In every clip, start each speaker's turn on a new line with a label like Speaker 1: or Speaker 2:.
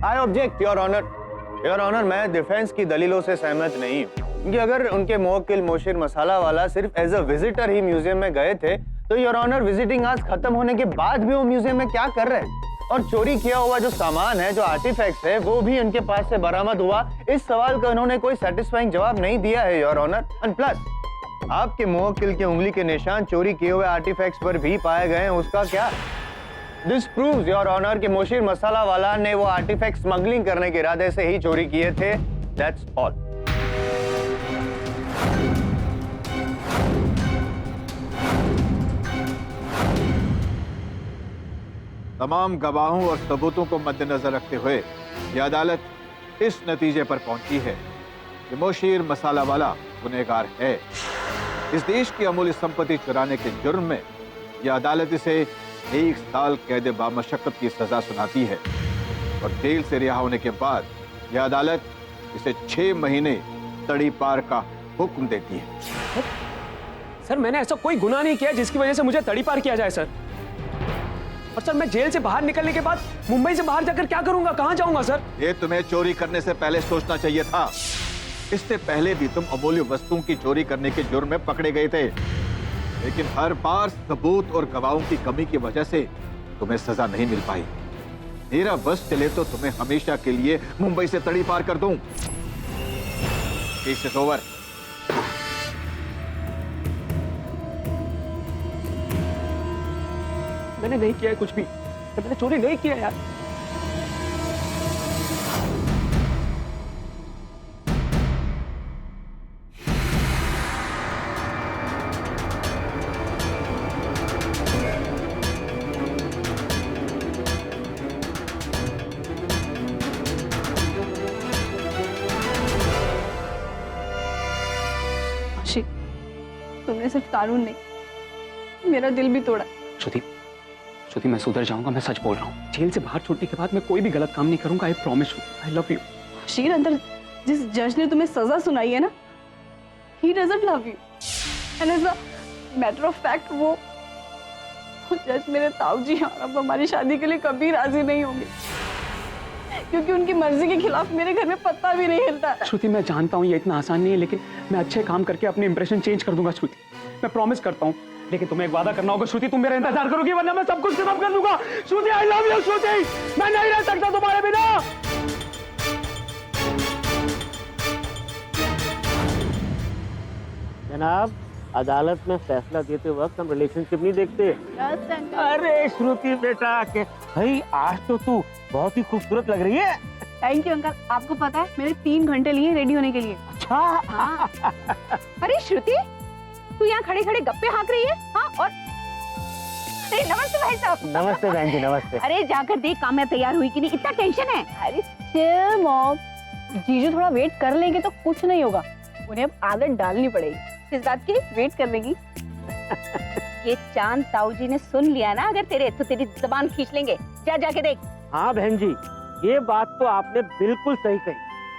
Speaker 1: I object your honour. Your honour, मैं defence की दलीलों से सहमत नहीं हूँ, क्योंकि अगर उनके मुवक्किल मोशीर मसाला वाला सिर्फ एज अ विजिटर ही म्यूजियम में गए थे, तो योर ऑनर विजिटिंग आवर्स खत्म होने के बाद भी वो म्यूजियम में क्या कर रहे हैं? और चोरी किया हुआ जो सामान है, जो आर्टिफैक्ट्स है, वो भी उनके पास से बरामद हुआ। इस सवाल का उन्होंने कोई सेटिस्फाइंग जवाब नहीं दिया है योर ऑनर। एंड प्लस आपके मुवक्किल के उंगली के निशान चोरी किए हुए आर्टिफैक्ट्स पर भी पाए गए हैं, उसका क्या? दिस प्रूव्स योर ऑनर कि मोशीर मसाला वाला ने वो आर्टिफैक्ट स्मगलिंग करने के इरादे से ही चोरी किए थे। That's all.
Speaker 2: तमाम गवाहों और सबूतों को मद्देनजर रखते हुए यह अदालत इस नतीजे पर पहुंची है कि मोशीर मसाला वाला गुनहगार है। इस देश की अमूल्य संपत्ति चुराने के जुर्म में यह अदालत इसे 1 साल कैद बामशक्कत की सजा सुनाती है और जेल से रिहा होने के बाद यह अदालत इसे 6 महीने तड़ी पार का हुक्म देती है।
Speaker 3: सर, मैंने ऐसा कोई गुनाह नहीं किया जिसकी वजह से मुझे तड़ी पार किया जाए सर। और सर, मैं जेल से बाहर निकलने के बाद मुंबई से बाहर जाकर क्या करूंगा, कहां जाऊंगा सर?
Speaker 2: ये तुम्हें चोरी करने से पहले सोचना चाहिए था। इससे पहले भी तुम अमूल्य वस्तुओं की चोरी करने के जुर्म में पकड़े गए थे, लेकिन हर बार सबूत और गवाहों की कमी की वजह से तुम्हें सजा नहीं मिल पाई। मेरा बस चले तो तुम्हें हमेशा के लिए मुंबई से तड़ी पार कर दूं। Case is over.
Speaker 3: मैंने नहीं किया है कुछ भी, मैंने चोरी नहीं किया यार।
Speaker 4: तुमने सिर्फ कानून नहीं, मेरा दिल भी तोड़ा।
Speaker 3: श्रुति, मैं सुधर जाऊंगा, मैं सच बोल रहा हूँ। जेल से बाहर छूटने के बाद मैं कोई भी गलत काम नहीं करूंगा। I promise you. I love you.
Speaker 4: शीर, अंदर जिस जज ने तुम्हें सजा सुनाई है ना, he doesn't love you. And as a matter of fact, वो जज मेरे ताऊजी और अब हमारी शादी के लिए कभी राजी नहीं होंगे, क्योंकि उनकी मर्जी के खिलाफ मेरे घर में पत्ता भी नहीं हिलता।
Speaker 3: श्रुति, मैं जानता हूँ ये इतना आसान नहीं है, लेकिन मैं अच्छे काम करके अपनी इंप्रेशन चेंज कर दूंगा श्रुति, मैं प्रॉमिस करता हूँ। लेकिन तुम्हें एक वादा करना होगा श्रुति, तुम मेरा इंतजार करोगी, वरना मैं सब कुछ खत्म कर दूंगा। श्रुति, आई लव यू श्रुति, मैं नहीं रह सकता तुम्हारे बिना।
Speaker 5: जनाब, अदालत में फैसला देते वक्त हम रिलेशनशिप नहीं देखते। अरे श्रुति बेटा, के भाई आज तो तू बहुत ही खूबसूरत लग रही है।
Speaker 4: Thank you uncle. आपको पता है मैंने 3 घंटे लिए रेडी होने के लिए।
Speaker 5: अच्छा।
Speaker 4: हाँ। अरे श्रुति, तू यहाँ खड़े खड़े गप्पे हाँक रही है? हाँ, और अरे नमस्ते भाई साहब।
Speaker 5: नमस्ते बहन जी, नमस्ते।
Speaker 4: अरे जाकर देख काम्या तैयार हुई कि नहीं, इतना टेंशन है। अरे चिल मॉम, जीजू थोड़ा वेट कर लेंगे तो कुछ नहीं होगा, उन्हें अब आदत डालनी पड़ेगी। किस बात की वेट कर लेगी? ये चांद ताऊ जी ने सुन लिया ना अगर तेरे, तो तेरी जबान खींच लेंगे। जा जाके देख।
Speaker 5: हाँ बहन जी, ये बात तो आपने बिल्कुल सही कही।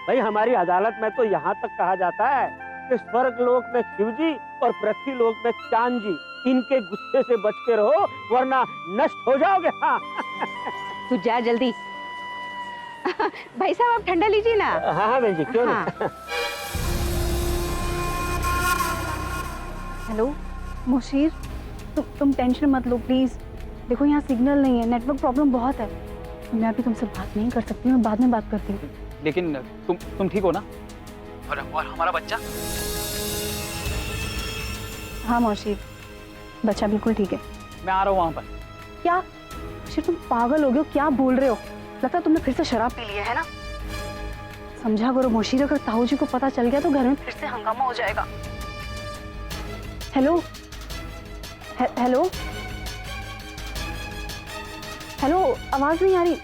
Speaker 5: भाई हमारी अदालत में तो यहाँ तक कहा जाता है कि स्वर्ग लोक में शिव जी और पृथ्वी लोक में चांद जी, इनके गुस्से से बच के रहो वरना नष्ट हो जाओगे। हाँ।
Speaker 4: तू जा जल्दी। भाई साहब आप ठंडा लीजिए ना।
Speaker 5: हाँ बहन जी, क्यों नहीं।
Speaker 4: हेलो मोशीर, तुम टेंशन मत लो प्लीज। देखो यहाँ सिग्नल नहीं है, नेटवर्क प्रॉब्लम बहुत है। मैं अभी तुमसे बात नहीं कर सकती, मैं बाद में बात करती हूँ।
Speaker 3: लेकिन तुम ठीक हो ना? और हमारा बच्चा?
Speaker 4: हाँ मोशीर, बच्चा बिल्कुल ठीक है।
Speaker 3: मैं आ रहा हूँ वहाँ पर।
Speaker 4: क्या मोशीर, तुम पागल हो गए हो? क्या बोल रहे हो? लगता है तुमने फिर से शराब पी लिया है ना। समझा करो मोशीर, अगर ताऊ जी को पता चल गया तो घर में फिर से हंगामा हो जाएगा। हेलो हेलो हेलो, आवाज नहीं आ रही।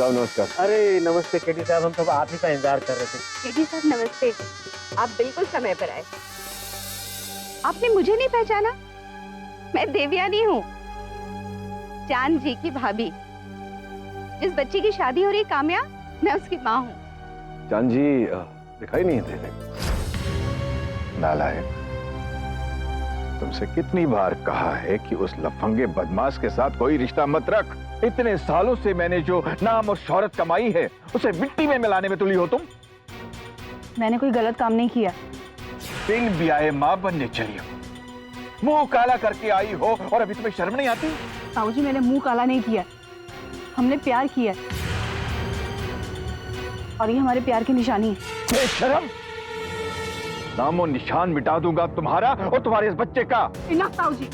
Speaker 1: नमस्कार।
Speaker 5: अरे नमस्ते केटी साहब, हम सब आप ही का इंतजार कर रहे थे।
Speaker 6: केटी साहब नमस्ते, आप बिल्कुल समय पर आए। आपने मुझे नहीं पहचाना? मैं देवयानी हूँ, चांद जी की भाभी। जिस बच्चे की शादी हो रही काम्या, मैं उसकी माँ हूँ।
Speaker 1: चांद जी,
Speaker 7: दिखाई नहीं दे रहे।
Speaker 2: नालायक, तुमसे कितनी बार कहा है कि उस लफंगे बदमाश के साथ कोई रिश्ता मत रख। इतने सालों से मैंने जो नाम और शोहरत कमाई है उसे मिट्टी में मिलाने में तुली हो तुम।
Speaker 4: मैंने कोई गलत काम नहीं किया।
Speaker 2: दिन भी आए मां बनने चली हो, मुंह काला करके आई हो और अभी तुम्हें शर्म नहीं आती?
Speaker 4: ताऊजी, मैंने मुंह काला नहीं किया, हमने प्यार किया और ये हमारे प्यार की निशानी है।
Speaker 2: बेशरम, नामो निशान मिटा दूंगा तुम्हारा और तुम्हारे इस बच्चे का।
Speaker 4: इनफ ताऊजी,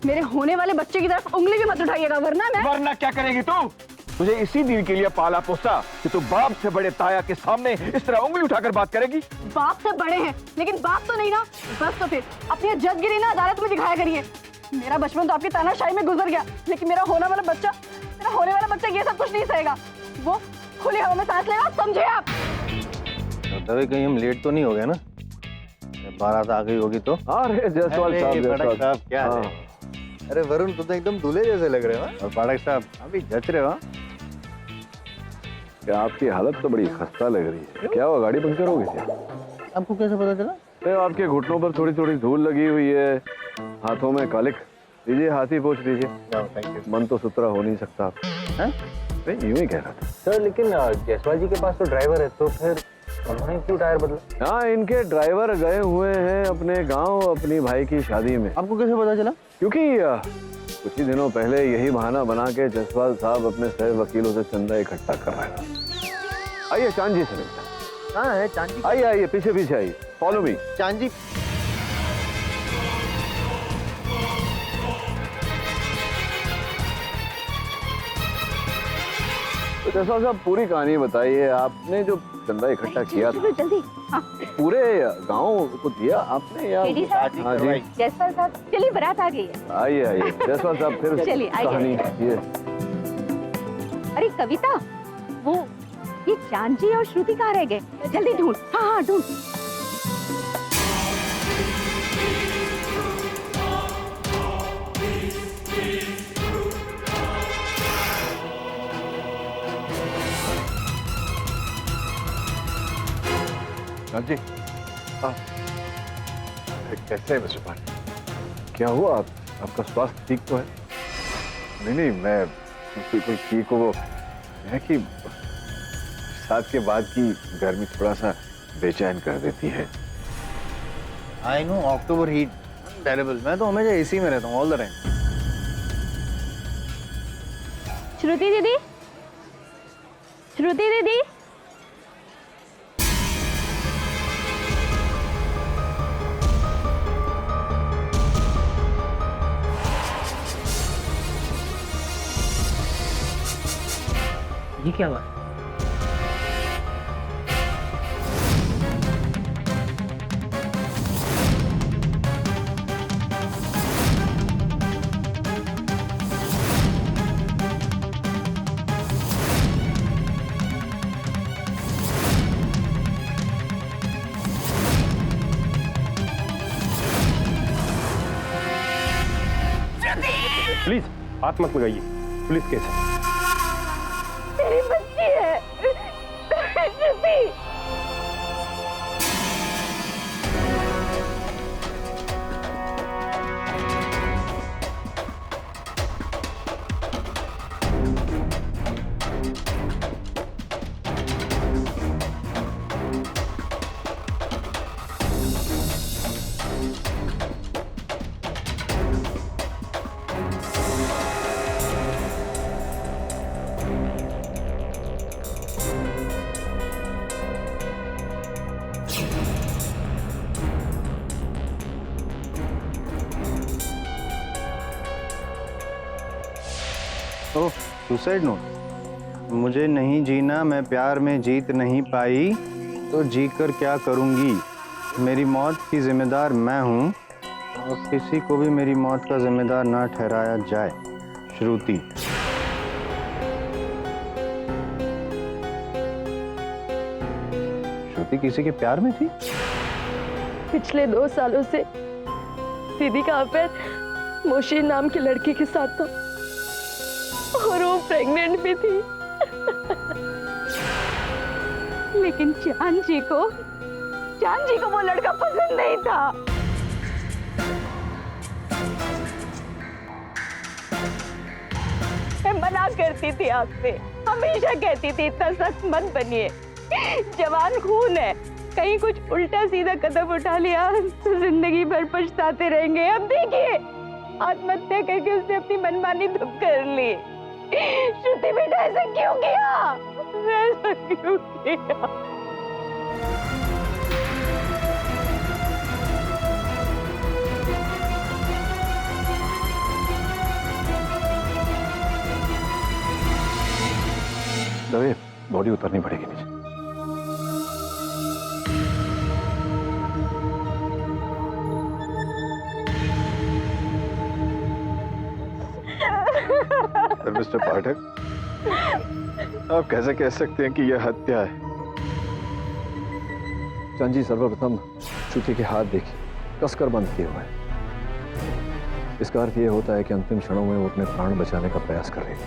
Speaker 4: मेरे होने वाले बच्चे की तरफ उंगली भी मत उठाइएगा,
Speaker 2: वरना क्या करेगी तू? तुझे इसी दिन के लिए पाला पोसा कि तू बाप से बड़े ताया के सामने इस तरह उंगली उठाकर बात करेगी।
Speaker 4: बाप से बड़े हैं लेकिन बाप तो नहीं ना। बस तो फिर अपनी जजगिरी ना अदालत में दिखाया करिए। मेरा बचपन तो आपकी तानाशाही में गुजर गया, लेकिन मेरा होने वाला बच्चा ये सब कुछ नहीं सहेगा। वो खुली हवा में सांस लेगा, समझे आप?
Speaker 1: दवे कहीं हम लेट तो नहीं हो गए ना? बारात आ गई होगी तो?
Speaker 7: अरे जायसवाल साहब,
Speaker 1: क्या है? अरे वरुण, तुम तो एकदम दूल्हे जैसे लग रहे हो। और पाठक साहब अभी जच रहे हो।
Speaker 7: क्या आपकी हालत तो बड़ी खस्ता लग रही है। क्या हुआ, गाड़ी पंक्चर हो गई थी?
Speaker 1: आपको कैसे पता चला?
Speaker 7: आपके घुटनों पर थोड़ी थोड़ी धूल लगी हुई है, हाथों में कालिक। लीजिए, हाथी पोंछ लीजिए।
Speaker 1: Thank you.
Speaker 7: मन तो सुतरा हो नहीं सकता। नहीं, यूं ही कह रहा था
Speaker 1: सर, लेकिन जायसवाल जी के पास तो ड्राइवर है, तो फिर उन्होंने क्यों टायर बदला?
Speaker 7: हाँ, इनके ड्राइवर गए हुए हैं अपने गांव अपनी भाई की शादी में।
Speaker 1: आपको कैसे पता चला?
Speaker 7: क्योंकि कुछ ही दिनों पहले यही बहाना बना के जायसवाल साहब अपने सह वकीलों से चंदा इकट्ठा कर रहे हैं। आइए, चांद जी से मिलते हैं।
Speaker 1: कहाँ है चांद जी?
Speaker 7: आइए आइए, पीछे पीछे आइए, फॉलो मी।
Speaker 1: चांद जी,
Speaker 7: तो जायसवाल साहब, पूरी कहानी बताइए। आपने जो चंदा इकट्ठा किया था,
Speaker 6: जल्दी। हाँ,
Speaker 7: पूरे गांव को दिया आपने या?
Speaker 6: केडी साहब।
Speaker 7: हाँ जी,
Speaker 6: जायसवाल साहब, चलिए बारात आ गई है।
Speaker 7: आइए आइए जायसवाल साहब, फिर
Speaker 6: चलिए, आइए।
Speaker 7: कहानी ये।
Speaker 6: अरे कविता, वो ये चांद जी और श्रुति कहाँ रह गए? जल्दी ढूंढ। हाँ हाँ, ढूंढ।
Speaker 2: चांद जी, कैसे है मिस्टर पांडे?
Speaker 7: क्या हुआ, आपका स्वास्थ्य ठीक तो है?
Speaker 2: नहीं, मैं बिल्कुल ठीक हूँ। वो है कि साथ के बाद की गर्मी थोड़ा सा बेचैन कर देती है।
Speaker 1: I know, October heat terrible. मैं तो हमेशा एसी में रहता हूँ ऑल द टाइम।
Speaker 4: श्रुति दीदी, श्रुति दीदी,
Speaker 5: ये क्या हुआ?
Speaker 3: प्लीज हाथ मत लगाइए, पुलिस केस है।
Speaker 6: मेरी बच्ची है श्रुति।
Speaker 1: ओह, सुसाइड नोट। मुझे नहीं जीना, मैं प्यार में जीत नहीं पाई तो जी कर क्या करूंगी। मेरी मौत की जिम्मेदार मैं हूं और किसी को भी मेरी मौत का जिम्मेदार ना ठहराया जाए। श्रुति। श्रुति किसी के प्यार में थी?
Speaker 8: पिछले 2 सालों से दीदी का अफेयर मोशीर नाम की लड़की के साथ था और वो प्रेग्नेंट भी थी।
Speaker 6: लेकिन चांद जी को वो लड़का पसंद नहीं था। मैं मना करती थी आपसे, हमेशा कहती थी इतना सख्त मत बनिए, जवान खून है, कहीं कुछ उल्टा सीधा कदम उठा लिया तो जिंदगी भर पछताते रहेंगे। अब देखिए आत्महत्या करके उसने अपनी मनमानी तो कर ली। श्रुति बेटा ऐसा क्यों किया? ऐसा क्यों किया?
Speaker 7: दवे बॉडी उतरनी पड़ेगी नीचे। मिस्टर पाठक, आप कैसे कह सकते हैं कि यह हत्या है? चंद जी, सर्वप्रथम श्रुति के हाथ देखिए, कसकर बंद किए हुए हैं। इसका अर्थ यह होता है कि अंतिम क्षणों में वो अपने प्राण बचाने का प्रयास कर रही थी,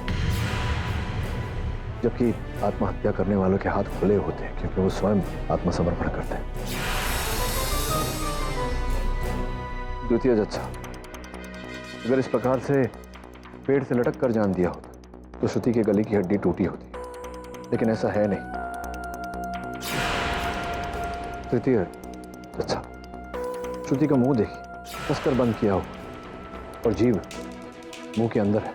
Speaker 7: जबकि आत्महत्या करने वालों के हाथ खुले होते हैं क्योंकि वो स्वयं आत्मसमर्पण करते हैं। द्वितीय जज साहब, अगर इस प्रकार से पेड़ से लटक कर जान दिया होता तो श्रुति के गले की हड्डी टूटी होती, लेकिन ऐसा है नहीं। तृतीय जज साहब, श्रुति का मुंह देखिए, कसकर बंद किया हो और जीभ मुंह के अंदर है,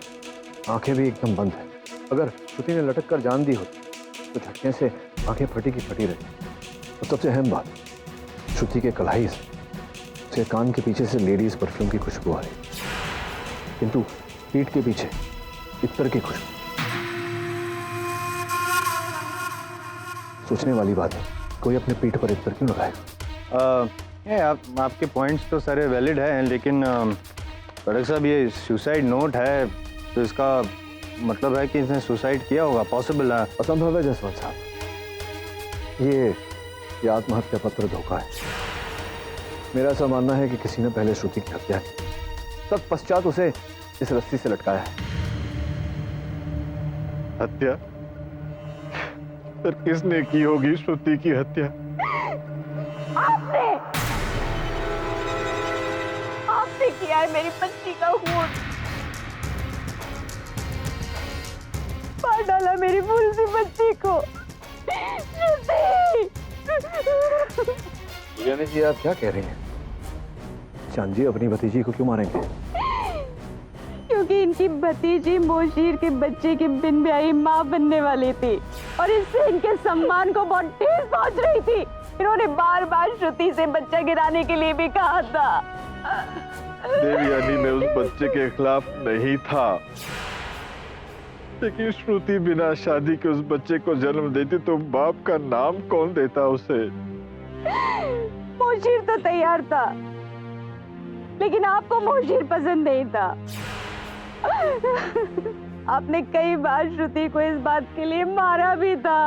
Speaker 7: आंखें भी एकदम बंद है। अगर श्रुति ने लटक कर जान दी होती तो झटके से आंखें फटी की फटी रहती। और सबसे अहम बात, श्रुति के कलाई से कान के पीछे से लेडीज परफ्यूम की खुशबू आ रही, किंतु पीठ के पीछे इत्तर की खुशबू। सोचने वाली बात है, कोई अपने पीठ पर इत्तर क्यों लगाएगा?
Speaker 1: आपके पॉइंट्स तो सारे वैलिड हैं, लेकिन पाठक साहब ये सुसाइड नोट है तो इसका मतलब है कि इसने सुसाइड किया होगा, पॉसिबल है।
Speaker 7: असंभव है जसवंत साहब, ये आत्महत्या पत्र धोखा है। मेरा ऐसा मानना है कि किसी ने पहले श्रुति की हत्या की, तत्पश्चात उसे इस रस्सी से लटकाया है।
Speaker 2: हत्या? फिर किसने की होगी श्रुति की हत्या?
Speaker 6: आपने किया है मेरी बच्ची का खून, मार डाला मेरी भूल सी बच्ची को।
Speaker 7: यानी जी आप क्या कह रही हैं? चांद जी अपनी भतीजी को क्यों मारेंगे?
Speaker 6: क्योंकि इनकी भतीजी मोशीर के बच्चे की बिन ब्याही माँ बनने वाली थी और इससे इनके सम्मान को बहुत ठेस पहुंच रही थी। इन्होंने बार बार श्रुति से बच्चा गिराने के लिए भी कहा था।
Speaker 2: देवयानी, मैं उस बच्चे के खिलाफ नहीं था, लेकिन श्रुति बिना शादी के उस बच्चे को जन्म देती तो बाप का नाम कौन देता उसे?
Speaker 6: मोशीर तो तैयार था, लेकिन आपको मोशीर पसंद नहीं था। आपने कई बार श्रुति को इस बात के लिए मारा भी था।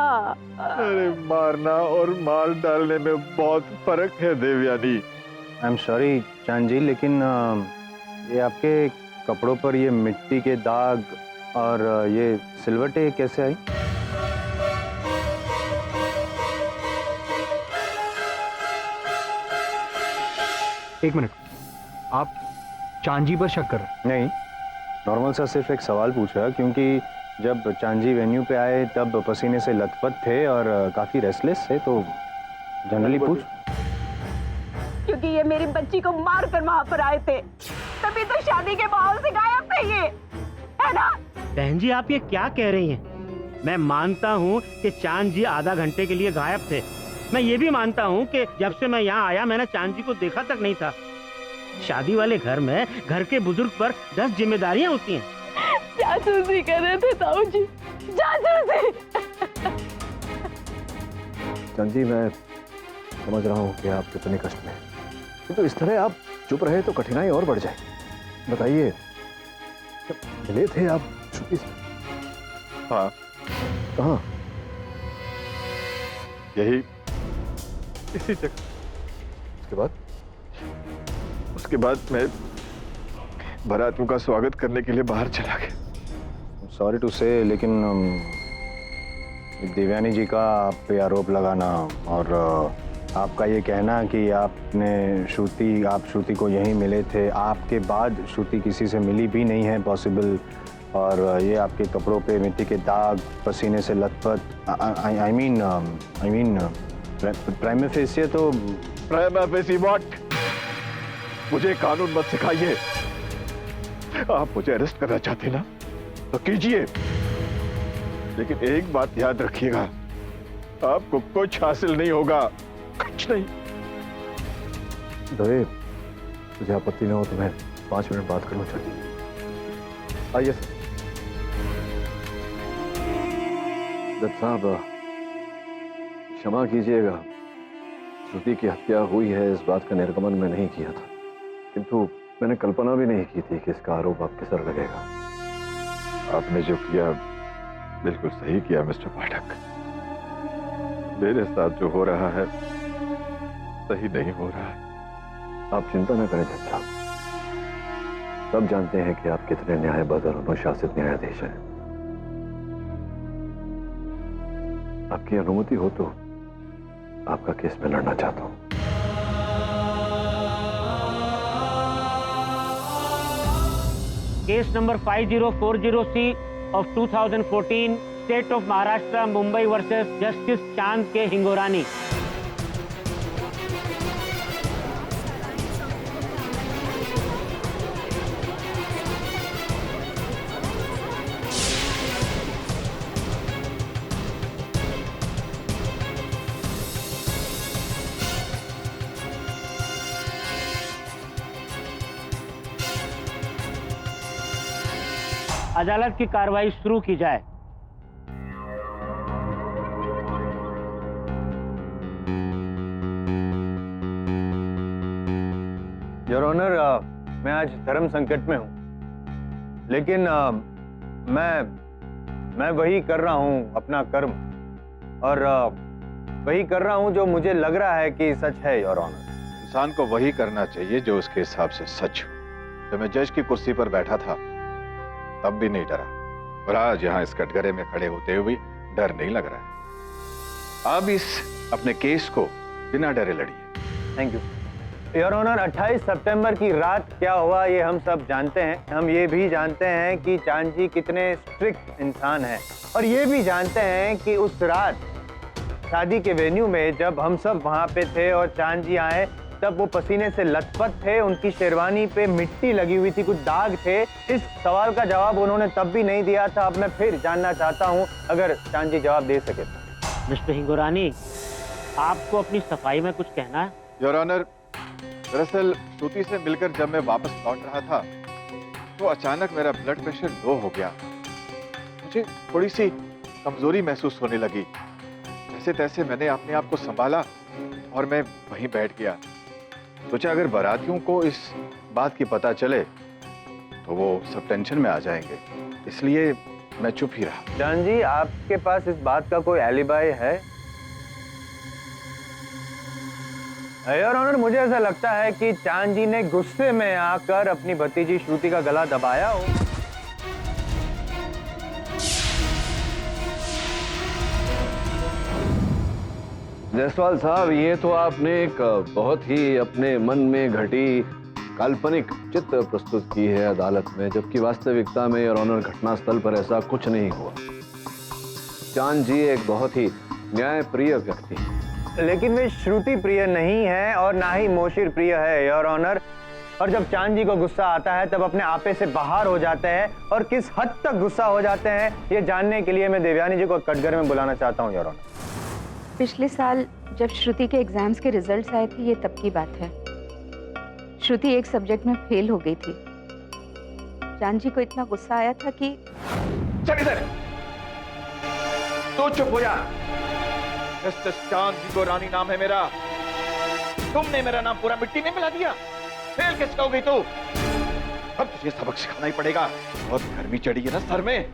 Speaker 2: अरे मारना और मार डालने में बहुत फर्क है देवयानी।
Speaker 1: आई एम सॉरी चांद जी, लेकिन ये आपके कपड़ों पर ये मिट्टी के दाग और ये सिलवटें कैसे आई?
Speaker 3: एक मिनट, आप चांजी पर शक कर रहे हैं?
Speaker 1: नहीं, नॉर्मल सा सिर्फ एक सवाल पूछा, क्योंकि जब चांजी वेन्यू पे आए तब पसीने से लथपथ थे और काफी रेस्टलेस थे, तो जनरली पूछ।
Speaker 6: क्योंकि ये मेरी बच्ची को मार कर वहां पर आए थे, तभी तो शादी के माहौल से गायब थे ये, है ना?
Speaker 5: बहन जी, आप ये क्या कह रही हैं? मैं मानता हूँ कि चांद जी आधा घंटे के लिए गायब थे। मैं ये भी मानता हूँ कि जब से मैं यहाँ आया मैंने चांद जी को देखा तक नहीं था। शादी वाले घर में घर के बुजुर्ग पर 10 जिम्मेदारियां होती हैं।
Speaker 4: जासूसी कर रहे थे ताऊ जी, जासूसी।
Speaker 7: चंद जी, मैं समझ रहा हूँ कि आप कितने कष्ट में हैं, किंतु इस तरह आप चुप रहे तो कठिनाई और बढ़ जाए। बताइए, मिले थे आप श्रुति से?
Speaker 2: हाँ।
Speaker 7: कहाँ?
Speaker 2: यही, इसी जगह। उसके बाद मैं बारातियों का स्वागत करने के लिए बाहर चला गया।
Speaker 1: सॉरी टू से, लेकिन देवयानी जी का आप पे आरोप लगाना और आपका ये कहना कि आप श्रुति को यहीं मिले थे, आपके बाद श्रुति किसी से मिली भी नहीं है पॉसिबल, और ये आपके कपड़ों पे मिट्टी के दाग, पसीने से लथपथ, आई मीन प्राइमा फेसिया तो
Speaker 2: प्राइमा फेसी व्हाट? मुझे कानून मत सिखाइए। आप मुझे अरेस्ट करना चाहते ना तो कीजिए, लेकिन एक बात याद रखिएगा, आपको कुछ हासिल नहीं होगा, कुछ नहीं।
Speaker 7: दवे, तुझे आपत्ति न हो तो मैं 5 मिनट बात करना चाहती हूँ। आइए दत्त साहब, क्षमा कीजिएगा, श्रुति की हत्या हुई है इस बात का निर्गमन मैं नहीं किया था, किंतु मैंने कल्पना भी नहीं की थी कि इसका आरोप आपके सर लगेगा।
Speaker 2: आपने जो किया बिल्कुल सही किया मिस्टर पाठक। मेरे साथ जो हो रहा है सही नहीं हो रहा है।
Speaker 7: आप चिंता न करें दत्त साहब, सब जानते हैं कि आप कितने न्यायबद्ध और अनुशासित न्यायाधीश हैं। आपकी अनुमति हो तो आपका केस में लड़ना चाहता हूं।
Speaker 5: Case number 5040C of 2014, state of Maharashtra, Mumbai versus justice चांद के हिंगोरानी। अदालत की कार्रवाई शुरू की जाए।
Speaker 1: योर ऑनर, मैं आज धर्म संकट में हूं, लेकिन मैं वही कर रहा हूं अपना कर्म, और वही कर रहा हूं जो मुझे लग रहा है कि सच है योर ऑनर।
Speaker 2: इंसान को वही करना चाहिए जो उसके हिसाब से सच हो। जब मैं जज की कुर्सी पर बैठा था तब भी नहीं डरा, और आज यहाँ इस कटघरे में खड़े होते हुए डर नहीं लग रहा है। अब इस अपने केस को बिना डरे लड़िए।
Speaker 1: Thank you your honour. 28 सितंबर की रात क्या हुआ ये हम सब जानते हैं। हम ये भी जानते हैं कि चांद जी कितने स्ट्रिक्ट इंसान हैं, और ये भी जानते हैं कि उस रात शादी के वेन्यू में जब हम सब वहाँ पे थे और चांद जी आए तब वो पसीने से लथपथ थे, उनकी शेरवानी पे मिट्टी लगी हुई थी, कुछ दाग थे। इस सवाल का जवाब उन्होंने तब भी नहीं दिया था। अब मैं फिर जानना चाहता हूं, अगर चांद जी जवाब दे सके तो।
Speaker 5: मिस्टर हिंगोरानी, आपको अपनी सफाई में कुछ कहना है?
Speaker 2: योर ऑनर, दरअसल श्रुति से मिलकर जब मैं वापस लौट रहा था तो अचानक मेरा ब्लड प्रेशर लो हो गया। मुझे थोड़ी सी कमजोरी महसूस होने लगी। जैसे तैसे मैंने अपने आप को संभाला और मैं वहीं बैठ गया। सोचा अगर बारातियों को इस बात की पता चले तो वो सब टेंशन में आ जाएंगे, इसलिए मैं चुप ही रहा।
Speaker 1: चांद जी, आपके पास इस बात का कोई एलिबाई है? योर ऑनर, मुझे ऐसा लगता है कि चांद जी ने गुस्से में आकर अपनी भतीजी श्रुति का गला दबाया हो।
Speaker 7: जायसवाल साहब, ये तो आपने एक बहुत ही अपने मन में घटी काल्पनिक चित्र प्रस्तुत की है अदालत में, जबकि वास्तविकता में और ऑनर घटनास्थल पर ऐसा कुछ नहीं हुआ। चांद जी एक बहुत ही न्यायप्रिय व्यक्ति है,
Speaker 1: लेकिन वे श्रुति प्रिय नहीं है और ना ही मोशिर प्रिय है योर ऑनर। और जब चांद जी को गुस्सा आता है तब अपने आपे से बाहर हो जाते हैं, और किस हद तक गुस्सा हो जाते हैं ये जानने के लिए मैं देवयानी जी को कटघरे में बुलाना चाहता हूँ योर ऑनर।
Speaker 9: पिछले साल जब श्रुति के एग्जाम्स के रिजल्ट्स आए थे, ये तब की बात है। श्रुति एक सब्जेक्ट में फेल हो गई थी। चांद जी को इतना गुस्सा आया था कि
Speaker 2: चल इधर, तू चुप हो जा। मिस्टर चांद हिंगोरानी नाम है मेरा। तुमने मेरा नाम पूरा मिट्टी में मिला दिया। फेल किसका हो गई तू? अब तुझे सबक सिखाना ही पड़ेगा। बहुत गर्मी चढ़ी है ना सर में,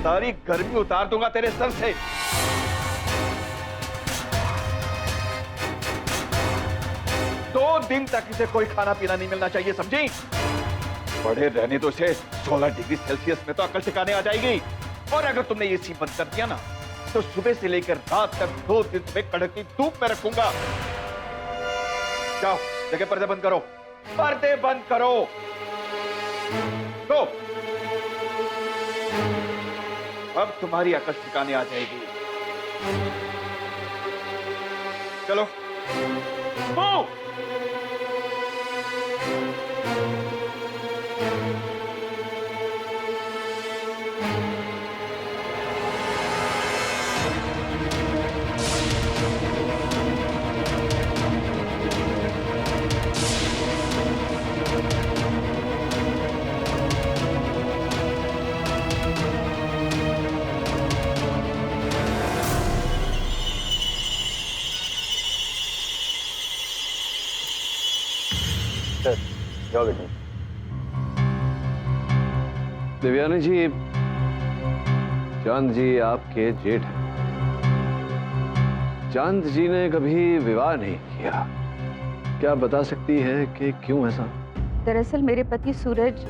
Speaker 2: सारी गर्मी उतार दूंगा तेरे सर से। दो दिन तक इसे कोई खाना पीना नहीं मिलना चाहिए, समझी? बड़े रहने तो इसे 16 डिग्री सेल्सियस में तो अकल ठिकाने आ जाएगी। और अगर तुमने ये सी बंद कर दिया ना तो सुबह से लेकर रात तक 2 दिन में कड़कती धूप में रखूंगा। जाओ जगह पर्दे बंद करो, पर्दे बंद करो। तो अब तुम्हारी अकल ठिकाने आ जाएगी। चलो मूव।
Speaker 1: सर जाओ बेटा।
Speaker 7: देवयानी जी, चांद जी आपके जेठ हैं। चांद जी ने कभी विवाह नहीं किया, क्या बता सकती है कि क्यों ऐसा?
Speaker 9: दरअसल मेरे पति सूरज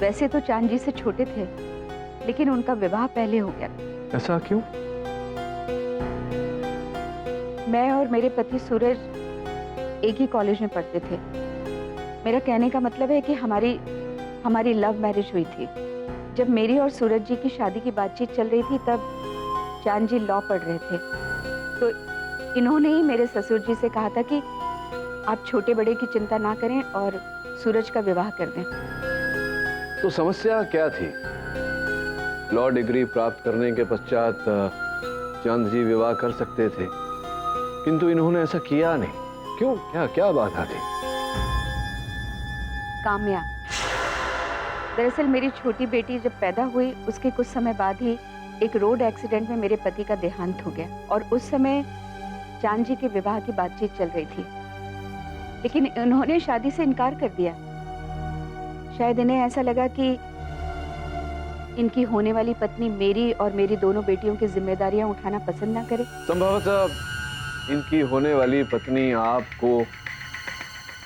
Speaker 9: वैसे तो चांद जी से छोटे थे, लेकिन उनका विवाह पहले हो गया।
Speaker 7: ऐसा क्यों?
Speaker 9: मैं और मेरे पति सूरज एक ही कॉलेज में पढ़ते थे। मेरा कहने का मतलब है कि हमारी लव मैरिज हुई थी। जब मेरी और सूरज जी की शादी की बातचीत चल रही थी तब चांद जी लॉ पढ़ रहे थे, तो इन्होंने ही मेरे ससुर जी से कहा था कि आप छोटे बड़े की चिंता ना करें और सूरज का विवाह कर दें।
Speaker 7: तो समस्या क्या थी? लॉ डिग्री प्राप्त करने के पश्चात चांद जी विवाह कर सकते थे, किंतु इन्होंने ऐसा किया नहीं। क्यों? क्या बाधा थी?
Speaker 9: काम्या, दरअसल मेरी छोटी बेटी जब पैदा हुई उसके कुछ समय बाद ही एक रोड एक्सीडेंट में मेरे पति का देहांत हो गया, और उस समय चांद जी के विवाह की बातचीत चल रही थी, लेकिन उन्होंने शादी से इनकार कर दिया। शायद इन्हें ऐसा लगा कि इनकी होने वाली पत्नी मेरी और मेरी दोनों बेटियों की जिम्मेदारियां उठाना पसंद ना करे।
Speaker 7: संभवतः इनकी होने वाली पत्नी आपको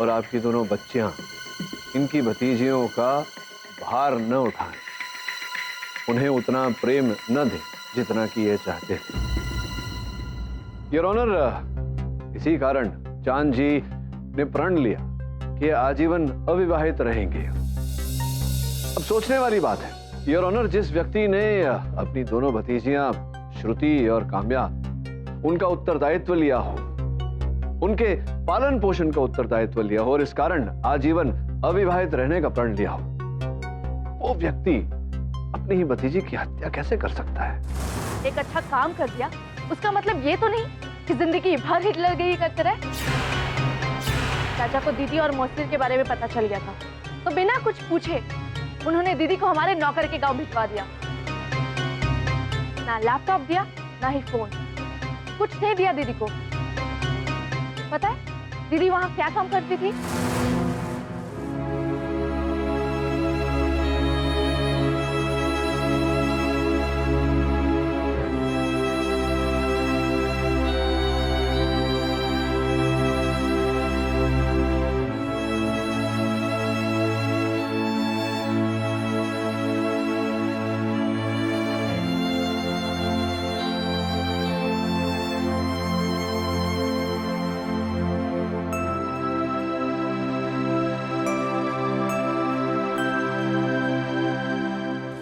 Speaker 7: और आपकी दोनों बच्चियां इनकी भतीजियों का भार न उठाएं, उन्हें उतना प्रेम न दें जितना कि ये चाहते थे। योर ऑनर, इसी कारण चांद जी ने प्रण लिया कि आजीवन अविवाहित रहेंगे। अब सोचने वाली बात है योर ऑनर, जिस व्यक्ति ने अपनी दोनों भतीजियां श्रुति और काम्या उनका उत्तरदायित्व लिया हो, उनके पालन पोषण का उत्तरदायित्व लिया हो और इस कारण आजीवन अविवाहित रहने का प्रण लिया हो, वो व्यक्ति अपनी ही भतीजी की हत्या कैसे कर सकता है?
Speaker 8: एक अच्छा काम कर दिया उसका मतलब ये तो नहीं कि जिंदगी भर हिटलर गिरी करते रहे। चाचा को दीदी और मौसी के बारे में पता चल गया था, तो बिना कुछ पूछे उन्होंने दीदी को हमारे नौकर के गांव भिजवा दिया। ना लैपटॉप दिया ना ही फोन, कुछ नहीं दिया दीदी को। पता है दीदी वहां क्या काम करती थी?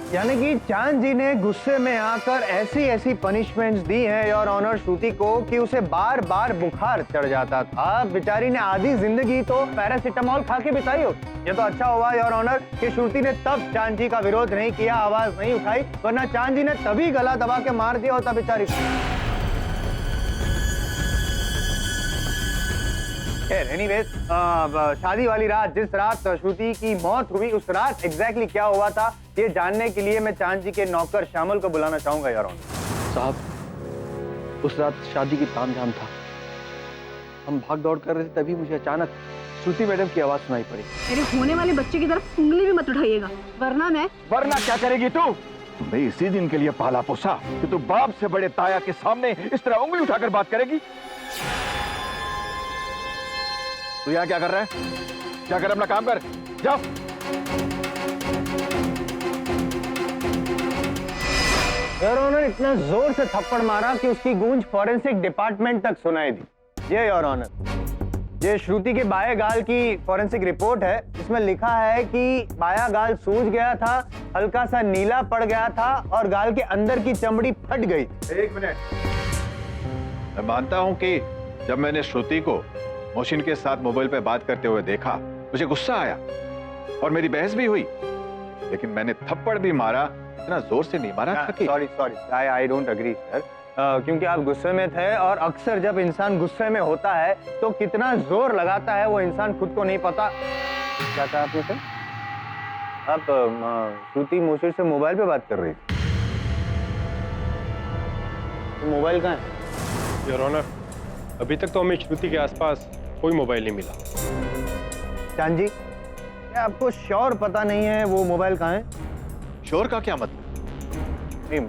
Speaker 1: यानी कि चांद जी ने गुस्से में आकर ऐसी पनिशमेंट्स दी हैं योर ऑनर श्रुति को कि उसे बार बार बुखार चढ़ जाता था। बेचारी ने आधी जिंदगी तो पैरासिटामोल खा के बिताई हो। ये तो अच्छा हुआ योर ऑनर कि श्रुति ने तब चांद जी का विरोध नहीं किया, आवाज नहीं उठाई, वरना चांद जी ने तभी गला दबा के मार दिया होता बेचारी को। एनीवेज, शादी वाली रात, जिस रात श्रुति की मौत हुई, उस रात एग्जैक्टली क्या हुआ था ये जानने के लिए मैं चांद जी के नौकर श्यामल को बुलाना चाहूंगा योर ऑनर।
Speaker 3: साहब, उस रात शादी की तामझाम था, हम भाग दौड़ कर रहे थे, तभी मुझे अचानक श्रुति मैडम की आवाज सुनाई पड़ी।
Speaker 4: मेरे होने वाले बच्चे की तरफ उंगली भी मत उठाइएगा,
Speaker 2: वरना क्या करेगी तू? मैं इसी दिन के लिए पाला पोसा कि तू बाप से बड़े ताया के सामने इस तरह उंगली उठाकर बात करेगी। तू यहाँ क्या कर रहा है? क्या कर, अपना काम कर, जाओ।
Speaker 1: योर ऑनर, इतना जोर से थप्पड़ मारा कि उसकी गूंज फॉरेंसिक डिपार्टमेंट तक सुनाई दी। ये योर ऑनर, ये श्रुति के बाएं गाल की फॉरेंसिक रिपोर्ट है। इसमें लिखा है कि बायां गाल सूज गया था, हल्का सा नीला पड़ गया था और गाल के अंदर की चमड़ी फट गई।
Speaker 2: एक मिनट, मैं मानता हूं कि जब मैंने श्रुति को मोहसिन के साथ मोबाइल पे बात करते हुए देखा, मुझे गुस्सा आया और मेरी बहस भी हुई, लेकिन मैंने थप्पड़ भी मारा, इतना जोर से नहीं मारा था कि
Speaker 1: sorry, I don't agree sir, क्योंकि आप गुस्से में थे और अक्सर जब इंसान गुस्से में होता है तो कितना जोर लगाता है वो इंसान खुद को नहीं पता। क्या कहा आपने सर? आप श्रुति मोशिर से मोबाइल पे बात कर रही थी? तो मोबाइल कहाँ है?
Speaker 10: योर ऑनर, अभी तक तो हमें श्रुति के आसपास कोई मोबाइल नहीं मिला।
Speaker 1: चांद जी, क्या आपको श्योर पता नहीं है वो मोबाइल कहाँ है?
Speaker 2: शोर का क्या मतलब?
Speaker 1: नहीं,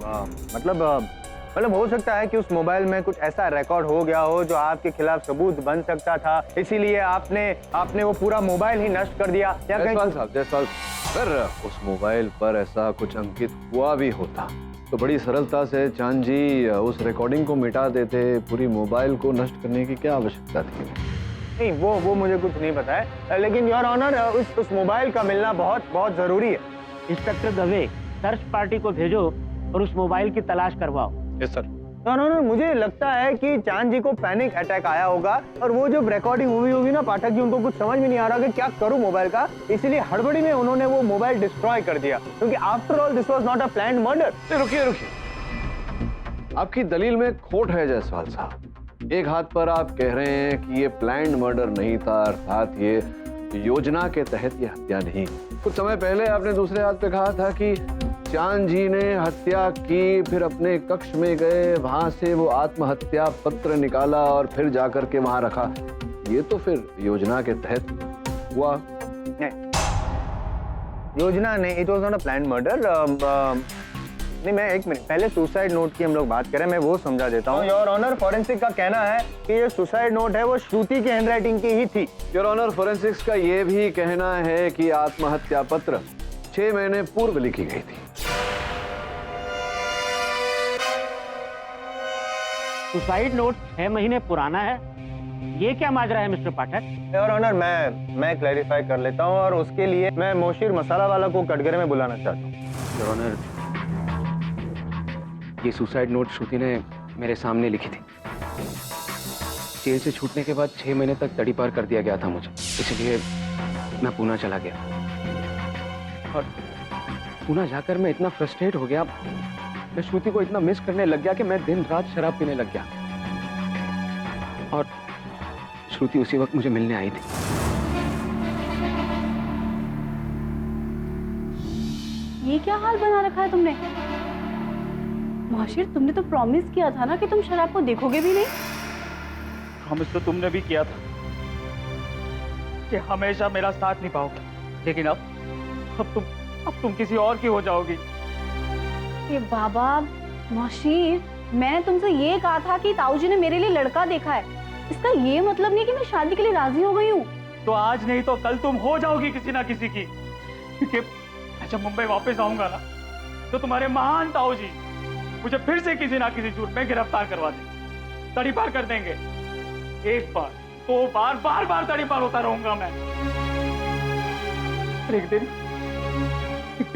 Speaker 1: मतलब हो सकता है कि उस मोबाइल में कुछ ऐसा रिकॉर्ड हो गया हो जो आपके खिलाफ सबूत बन सकता था, इसीलिए आपने वो पूरा मोबाइल ही नष्ट कर दिया। या
Speaker 7: जायसवाल सर, उस मोबाइल पर ऐसा कुछ अंकित हुआ भी होता तो बड़ी सरलता से चांद जी उस रिकॉर्डिंग को मिटा देते, पूरी मोबाइल को नष्ट करने की क्या आवश्यकता थी?
Speaker 1: नहीं, वो मुझे कुछ नहीं पता है, लेकिन योर ऑनर उस मोबाइल का मिलना बहुत बहुत जरूरी है।
Speaker 5: इंस्पेक्टर दवे, सर्च पार्टी को भेजो और उस मोबाइल की तलाश करवाओ।
Speaker 10: Yes sir.
Speaker 1: योर ऑनर, मुझे लगता है कि चांद जी को पैनिक अटैक आया होगा और वो जब रिकॉर्डिंग हुई होगी ना पाठक जी, उनको कुछ समझ में नहीं आ रहा कि क्या करूं मोबाइल का, इसीलिए हड़बड़ी में उन्होंने वो मोबाइल डिस्ट्रॉय कर दिया, क्योंकि after all this was not a planned murder.
Speaker 7: रुकिए, आपकी दलील में खोट है जायसवाल साहब। एक हाथ पर आप कह रहे हैं कि ये प्लान्ड मर्डर नहीं था, अर्थात ये योजना के तहत ये हत्या नहीं। कुछ समय पहले आपने दूसरे हाथ पे कहा था कि चांद जी ने हत्या की, फिर अपने कक्ष में गए, वहां से वो आत्महत्या पत्र निकाला और फिर जाकर के वहां रखा। ये तो फिर योजना के तहत हुआ।
Speaker 1: योजना नहीं, it was not a planned murder. नहीं, मैं एक मिनट पहले सुसाइड नोट की हम लोग बात करें, मैं वो समझा देता हूँ। योर ऑनर, फॉरेंसिक का कहना है कि ये सुसाइड नोट है वो श्रुति की हैंडराइटिंग की ही थी।
Speaker 7: योर ऑनर, फोरेंसिक्स का ये भी कहना है कि आत्महत्या पत्र 6 महीने पूर्व लिखी गई थी।
Speaker 5: सुसाइड नोट 6 महीने पुराना है, ये क्या माजरा है मिस्टर पाठक?
Speaker 1: योर ऑनर, मैं क्लैरिफाई कर लेता हूँ और उसके लिए मैं मोशिर मसाला वाला को कटघरे में बुलाना चाहता हूँ।
Speaker 3: योर ऑनर, ये सुसाइड नोट श्रुति ने मेरे सामने लिखी थी। जेल से छूटने के बाद 6 महीने तक तड़ी पार कर दिया गया था मुझे, इसलिए मैं पूना चला गया और पूना जाकर मैं इतना फ्रस्ट्रेट हो गया, मैं श्रुति को इतना मिस करने लग गया कि मैं दिन रात शराब पीने लग गया और श्रुति उसी वक्त मुझे मिलने आई थी।
Speaker 4: ये क्या हाल बना रखा है तुमने? मोशिर, तुमने तो प्रॉमिस किया था ना कि तुम शराब को देखोगे भी नहीं।
Speaker 3: प्रॉमिस तो तुमने भी किया था कि हमेशा मेरा साथ निभाओगे, लेकिन अब तुम किसी और की हो जाओगी।
Speaker 4: ये बाबा मोशिर, मैंने तुमसे ये कहा था कि ताऊजी ने मेरे लिए लड़का देखा है, इसका ये मतलब नहीं कि मैं शादी के लिए राजी हो गई हूँ।
Speaker 3: तो आज नहीं तो कल तुम हो जाओगी किसी ना किसी की, क्योंकि जब मुंबई वापस आऊंगा ना तो तुम्हारे महान ताऊजी मुझे फिर से किसी ना किसी जुर्म में गिरफ्तार करवा देंगे, तड़ी पार कर देंगे। एक बार, 2 बार, बार तड़ी पार होता रहूंगा मैं। एक दिन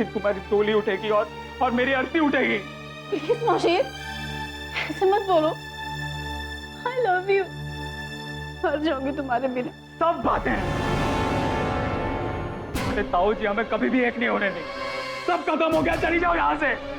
Speaker 3: तुम्हारी डोली उठेगी और मेरी अर्थी उठेगी।
Speaker 4: प्लीज मोशिर, ऐसे मत बोलो। आई लव यू। मर जाऊंगी तुम्हारे बिना।
Speaker 3: सब बातें हैं, अरे ताऊ जी हमें कभी भी एक नहीं होने देंगे। सब खत्म हो गया, चली जाओ यहाँ से।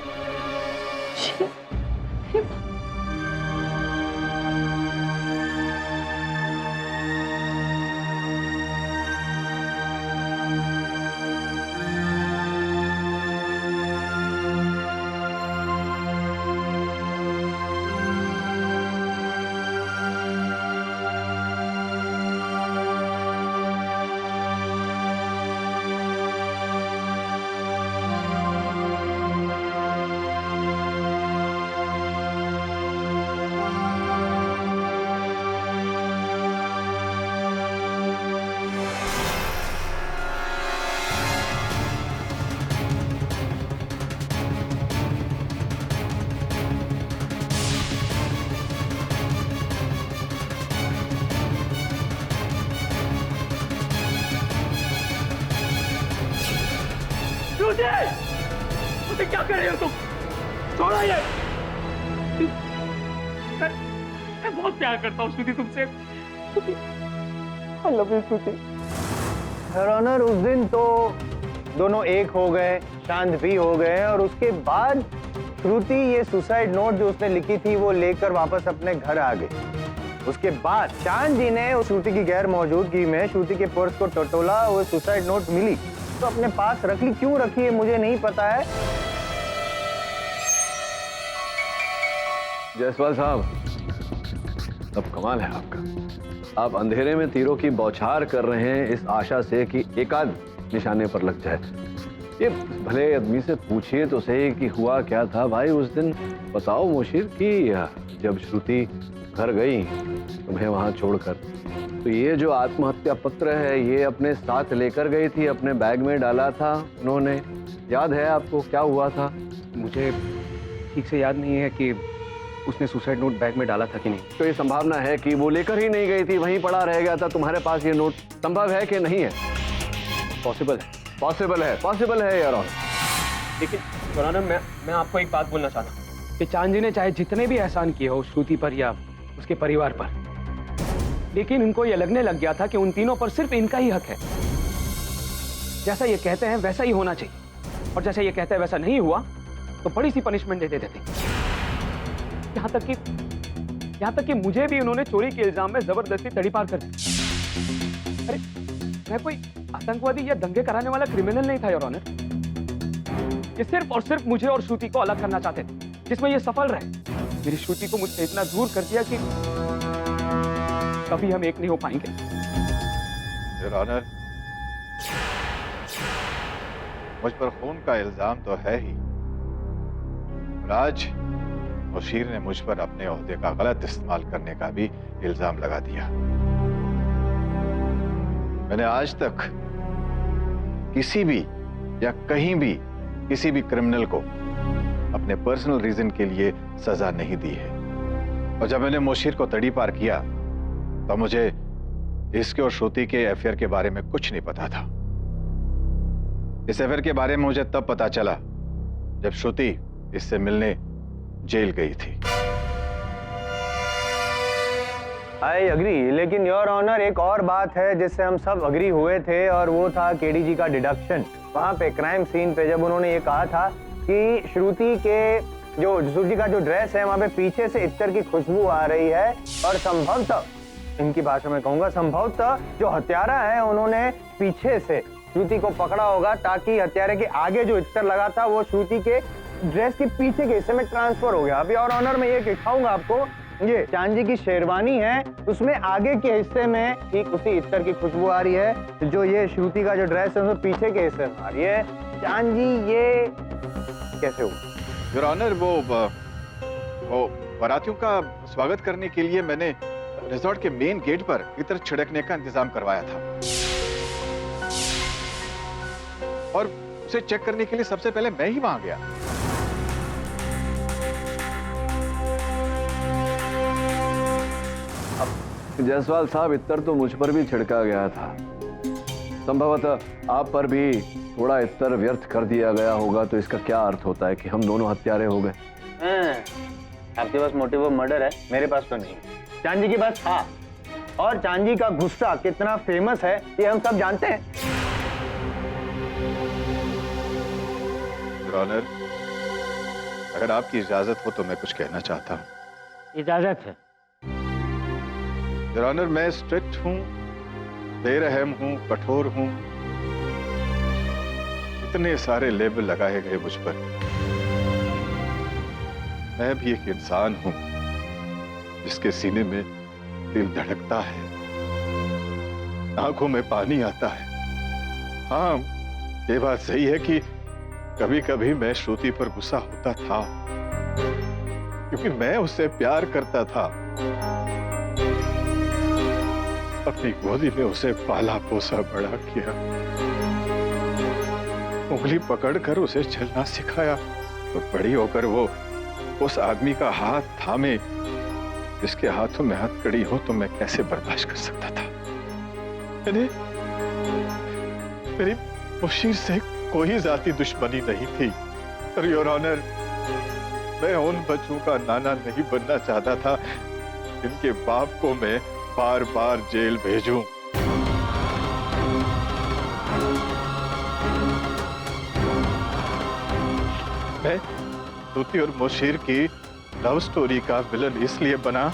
Speaker 3: श्रुति क्या कर रहे हो तुम? छोड़ो ये। मैं बहुत प्यार करता हूँ श्रुति तुमसे। I love you Shruti.
Speaker 1: Your honour, उस दिन तो दोनों एक हो गए, शांत भी हो गए, और उसके बाद श्रुति ये सुसाइड नोट जो उसने लिखी थी वो लेकर वापस अपने घर आ गई। उसके बाद चांद जी ने श्रुति की गैर मौजूदगी में श्रुति के पर्स को टटोला, वो सुसाइड नोट मिली तो अपने पास रख ली। क्यों रखी है मुझे नहीं पता है।
Speaker 7: जायसवाल साहब, अब कमाल है आपका। आप अंधेरे में तीरों की बौछार कर रहे हैं इस आशा से कि एकाध निशाने पर लग जाए। ये भले आदमी से पूछिए तो सही कि हुआ क्या था भाई उस दिन। बताओ मोशीर कि जब श्रुति घर गई तुम्हें वहां छोड़कर, तो ये जो आत्महत्या पत्र है ये अपने साथ लेकर गई थी, अपने बैग में डाला था उन्होंने। याद है आपको क्या हुआ था?
Speaker 3: मुझे ठीक से याद नहीं है कि उसने सुसाइड नोट बैग में डाला था कि नहीं।
Speaker 7: तो ये संभावना है कि वो लेकर ही नहीं गई थी, वहीं पड़ा रह गया था तुम्हारे पास ये नोट। संभव है कि नहीं है?
Speaker 3: पॉसिबल है।
Speaker 7: पॉसिबल है यार।
Speaker 3: लेकिन योर ऑनर, मैं आपको एक बात बोलना चाहता हूँ कि चांद जी ने चाहे जितने भी एहसान किए हो श्रुति पर या उसके परिवार पर, लेकिन इनको ये लगने लग गया था कि उन तीनों पर सिर्फ इनका ही हक है। जैसा ये कहते हैं वैसा ही होना चाहिए, और जैसा ये कहते हैं वैसा नहीं हुआ तो बड़ी सी पनिशमेंट दे देते थे। यहाँ तक कि मुझे भी उन्होंने चोरी के इल्जाम में जबरदस्ती तड़ीपार कर दी। अरे मैं कोई आतंकवादी या दंगे कराने वाला क्रिमिनल नहीं था योर ऑनर। ये सिर्फ और सिर्फ मुझे और श्रुति को अलग करना चाहते थे, जिसमें ये सफल रहे। मेरी श्रुति को मुझसे इतना दूर कर दिया कि कभी हम एक नहीं हो पाएंगे।
Speaker 2: योर ऑनर, मुझ पर खून का इल्जाम तो है ही, आज मुशीर ने मुझ पर अपने ओहदे का गलत इस्तेमाल करने का भी इल्जाम लगा दिया। मैंने आज तक किसी भी या कहीं भी किसी भी क्रिमिनल को अपने पर्सनल रीजन के लिए सजा नहीं दी है। और जब मैंने मुशीर को तड़ी पार किया तो मुझे इसके और श्रुति के अफेयर के बारे में कुछ नहीं पता था। इस अफेयर के बारे में मुझे तब पता चला जब श्रुति इससे मिलने जेल गई थी।
Speaker 1: आई अग्री, लेकिन योर ऑनर एक और बात है जिससे हम सब अग्री हुए थे, और वो था केडीजी का डिडक्शन। वहां पे क्राइम सीन पे जब उन्होंने ये कहा था कि श्रुति का जो ड्रेस है वहां पे पीछे से इत्तर की खुशबू आ रही है, और संभवतः, इनकी भाषा में कहूंगा, संभवतः जो हत्यारा है उन्होंने पीछे से श्रुति को पकड़ा होगा ताकि हत्यारे के आगे जो इत्तर लगा था वो श्रुति के ड्रेस के पीछे के हिस्से में ट्रांसफर हो गया। अभी और ऑनर में ये दिखाऊंगा आपको, ये चांद जी की शेरवानी है, उसमें आगे के हिस्से में ठीक उसी इत्तर की खुशबू आ रही है जो ये श्रुति का जो ड्रेस है उसमें पीछे के हिस्से में आ रही है। चांद जी ये कैसे हुआ?
Speaker 2: योर ऑनर, वो बारातियों का स्वागत करने के लिए मैंने रिजॉर्ट के मेन गेट पर इत्र छिड़कने का इंतजाम करवाया था, और उसे चेक करने के लिए सबसे पहले मैं ही वहां गया।
Speaker 7: जायसवाल साहब, इत्तर तो मुझ पर भी छिड़का गया था। संभवतः आप पर भी थोड़ा इत्तर व्यर्थ कर दिया गया होगा, तो इसका क्या अर्थ होता है कि हम दोनों हत्यारे हो गए?
Speaker 1: आपके पास मोटिव ऑफ मर्डर है, मेरे पास तो नहीं। चांद जी के पास था, और चांद जी का गुस्सा कितना फेमस है ये हम सब जानते हैं।
Speaker 2: योर ऑनर, अगर आपकी इजाजत हो तो मैं कुछ कहना चाहता हूँ।
Speaker 5: इजाजत है।
Speaker 2: योर ऑनर, मैं स्ट्रिक्ट हूं, बेरहम हूं, कठोर हूं, इतने सारे लेबल लगाए गए मुझ पर। मैं भी एक इंसान हूं जिसके सीने में दिल धड़कता है, आंखों में पानी आता है। हाँ, ये बात सही है कि कभी कभी मैं श्रुति पर गुस्सा होता था, क्योंकि मैं उससे प्यार करता था। अपनी गोदी में उसे पाला पोसा बड़ा किया, उंगली पकड़कर उसे चलना सिखाया, और बड़ी होकर वो उस आदमी का हाथ थामे जिसके हाथों में हथकड़ी हो तो मैं कैसे बर्दाश्त कर सकता था। मेरी मुशीर से कोई जाती दुश्मनी नहीं थी, पर योर ऑनर, मैं उन बच्चों का नाना नहीं बनना चाहता था जिनके बाप को मैं बार बार जेल भेजूं। मैं श्रुति और मोशीर की लव स्टोरी का विलन इसलिए बना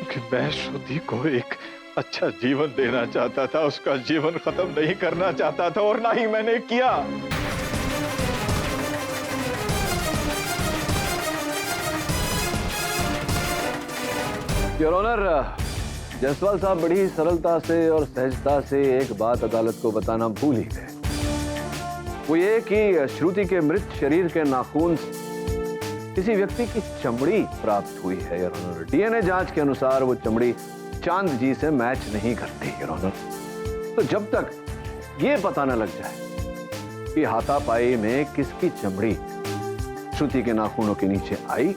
Speaker 2: कि मैं श्रुति को एक अच्छा जीवन देना चाहता था, उसका जीवन खत्म नहीं करना चाहता था, और ना ही मैंने किया।
Speaker 7: योर ऑनर, जायसवाल साहब बड़ी ही सरलता से और सहजता से एक बात अदालत को बताना भूल ही गए। वो ये कि श्रुति के मृत शरीर के नाखून किसी व्यक्ति की चमड़ी प्राप्त हुई है। योर ऑनर, डीएनए जांच के अनुसार वो चमड़ी चांद जी से मैच नहीं करती। योर ऑनर, तो जब तक ये पता न लग जाए कि हाथापाई में किसकी चमड़ी श्रुति के नाखूनों के नीचे आई,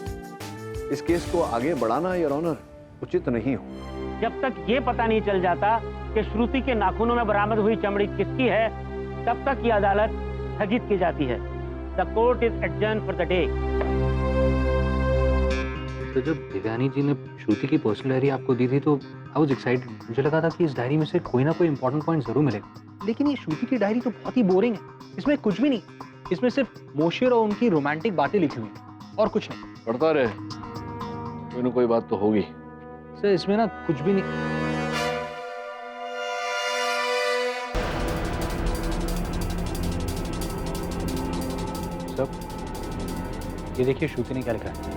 Speaker 7: इस केस को आगे बढ़ाना योर ऑनर उचित नहीं हो।
Speaker 5: जब तक ये पता नहीं चल जाता कि श्रुति के नाखूनों में बरामद हुई चमड़ी किसकी है, तब तक ये अदालत स्थगित की जाती है। The court is adjourn for the day.
Speaker 11: तो जब दिव्यानी जी ने श्रुति की पर्सनल डायरी आपको दी थी तो आई वाज एक्साइटेड। मुझे लगा था कि इस डायरी में से कोई ना कोई इंपॉर्टेंट पॉइंट जरूर मिलेगा, लेकिन ये श्रुति की डायरी तो बहुत ही बोरिंग है। इसमें कुछ भी नहीं, इसमें सिर्फ मोशीर और उनकी रोमांटिक बातें लिखी हुई हैं और कुछ नहीं।
Speaker 7: पढ़ता रहे, कोई ना कोई बात तो होगी।
Speaker 11: सर इसमें ना कुछ भी नहीं। सब ये देखिए श्रुति ने क्या लिखा है।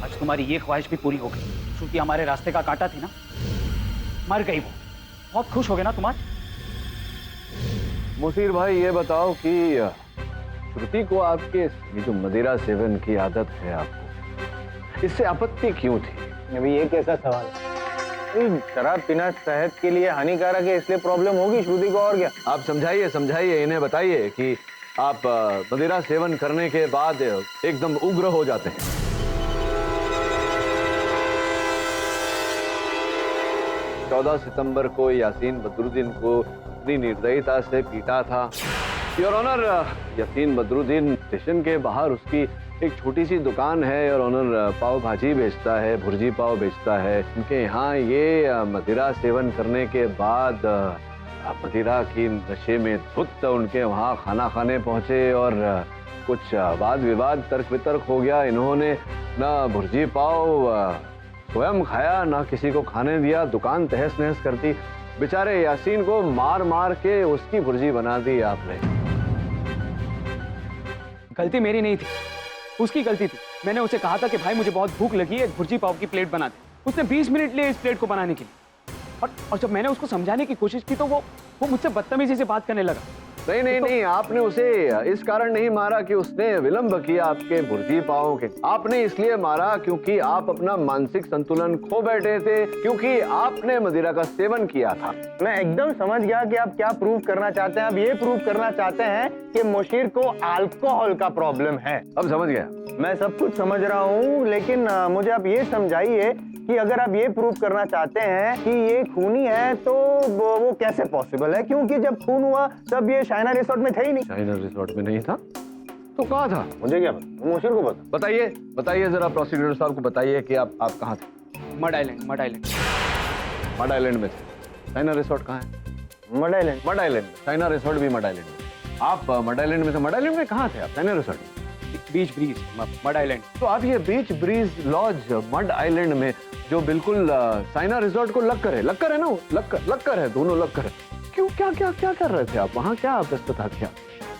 Speaker 3: आज तुम्हारी ये ख्वाहिश भी पूरी हो गई। श्रुति हमारे रास्ते का कांटा थी ना, मर गई वो। बहुत खुश हो गए ना तुम आज?
Speaker 7: मुसीर भाई, ये बताओ कि श्रुति को आपके ये जो मदिरा सेवन की आदत है आपको, इससे आपत्ति क्यों थी?
Speaker 1: अभी ये कैसा सवाल है? शराब पीना सेहत के लिए हानिकारक है, इसलिए प्रॉब्लम होगी श्रुति को, और क्या?
Speaker 7: आप समझाइए समझाइए, इन्हें बताइए कि आप मदिरा सेवन करने के बाद एकदम उग्र हो जाते हैं। 14 सितंबर को यासीन बदरुद्दीन को अपनी निर्दयता से पीटा था। Your honour, Yasin Badruddin station के बाहर उसकी एक छोटी सी दुकान है। योर ऑनर, पाव भाजी बेचता है, भुर्जी पाव बेचता है। उनके यहाँ ये मदिरा सेवन करने के बाद मदिरा की नशे में धुत उनके वहाँ खाना खाने पहुंचे और कुछ वाद विवाद तर्क वितर्क हो गया। इन्होंने ना भुर्जी पाव स्वयं खाया, ना किसी को खाने दिया, दुकान तहस नहस कर दी। बेचारे यासीन को मार मार के उसकी भुर्जी बना दी आपने।
Speaker 3: गलती मेरी नहीं थी, उसकी गलती थी। मैंने उसे कहा था कि भाई मुझे बहुत भूख लगी है, एक भुर्जी पाव की प्लेट बना दे। उसने 20 मिनट लिए इस प्लेट को बनाने के लिए, और जब मैंने उसको समझाने की कोशिश की तो वो मुझसे बदतमीजी से बात करने लगा।
Speaker 7: नहीं नहीं नहीं, आपने उसे इस कारण नहीं मारा कि उसने विलंब किया आपके भुर्जी पाव के। आपने इसलिए मारा क्योंकि आप अपना मानसिक संतुलन खो बैठे थे, क्योंकि आपने मदिरा का सेवन किया था।
Speaker 1: मैं एकदम समझ गया कि आप क्या प्रूव करना चाहते हैं। आप ये प्रूव करना चाहते हैं कि मोशीर को अल्कोहल का प्रॉब्लम है।
Speaker 7: अब समझ गया।
Speaker 1: मैं सब कुछ समझ रहा हूँ, लेकिन मुझे आप ये समझाइए कि अगर आप ये प्रूव करना चाहते हैं कि ये खूनी है तो वो कैसे पॉसिबल है? क्योंकि जब खून हुआ तब ये शाइना रिसोर्ट में थे ही नहीं।
Speaker 7: शाइना रिसोर्ट में नहीं था तो कहाँ था?
Speaker 1: मुझे क्या पता, मोशीर को पता।
Speaker 7: बताइए बताइए जरा, प्रोसिक्यूटर साहब को बताइए कि आप कहाँ थे?
Speaker 3: Mud island.
Speaker 7: मड आइलैंड में थे। शाइना रिसोर्ट कहाँ है?
Speaker 1: Mud island.
Speaker 7: मड आइलैंड में। शाइना रिसोर्ट भी मड आइलैंड में। आप मड आइलैंड में थे। मड आइलैंड में कहाँ थे आप? शाइना रिसोर्ट,
Speaker 3: बीच ब्रीज, मड आइलैंड।
Speaker 7: तो आप ये बीच ब्रीज लॉज मड आइलैंड में जो बिल्कुल शाइना रिसोर्ट को लग कर है ना, वो लग कर है, दोनों लग कर है। क्यों क्या क्या क्या कर रहे थे आप वहाँ? क्या व्यस्तता थी?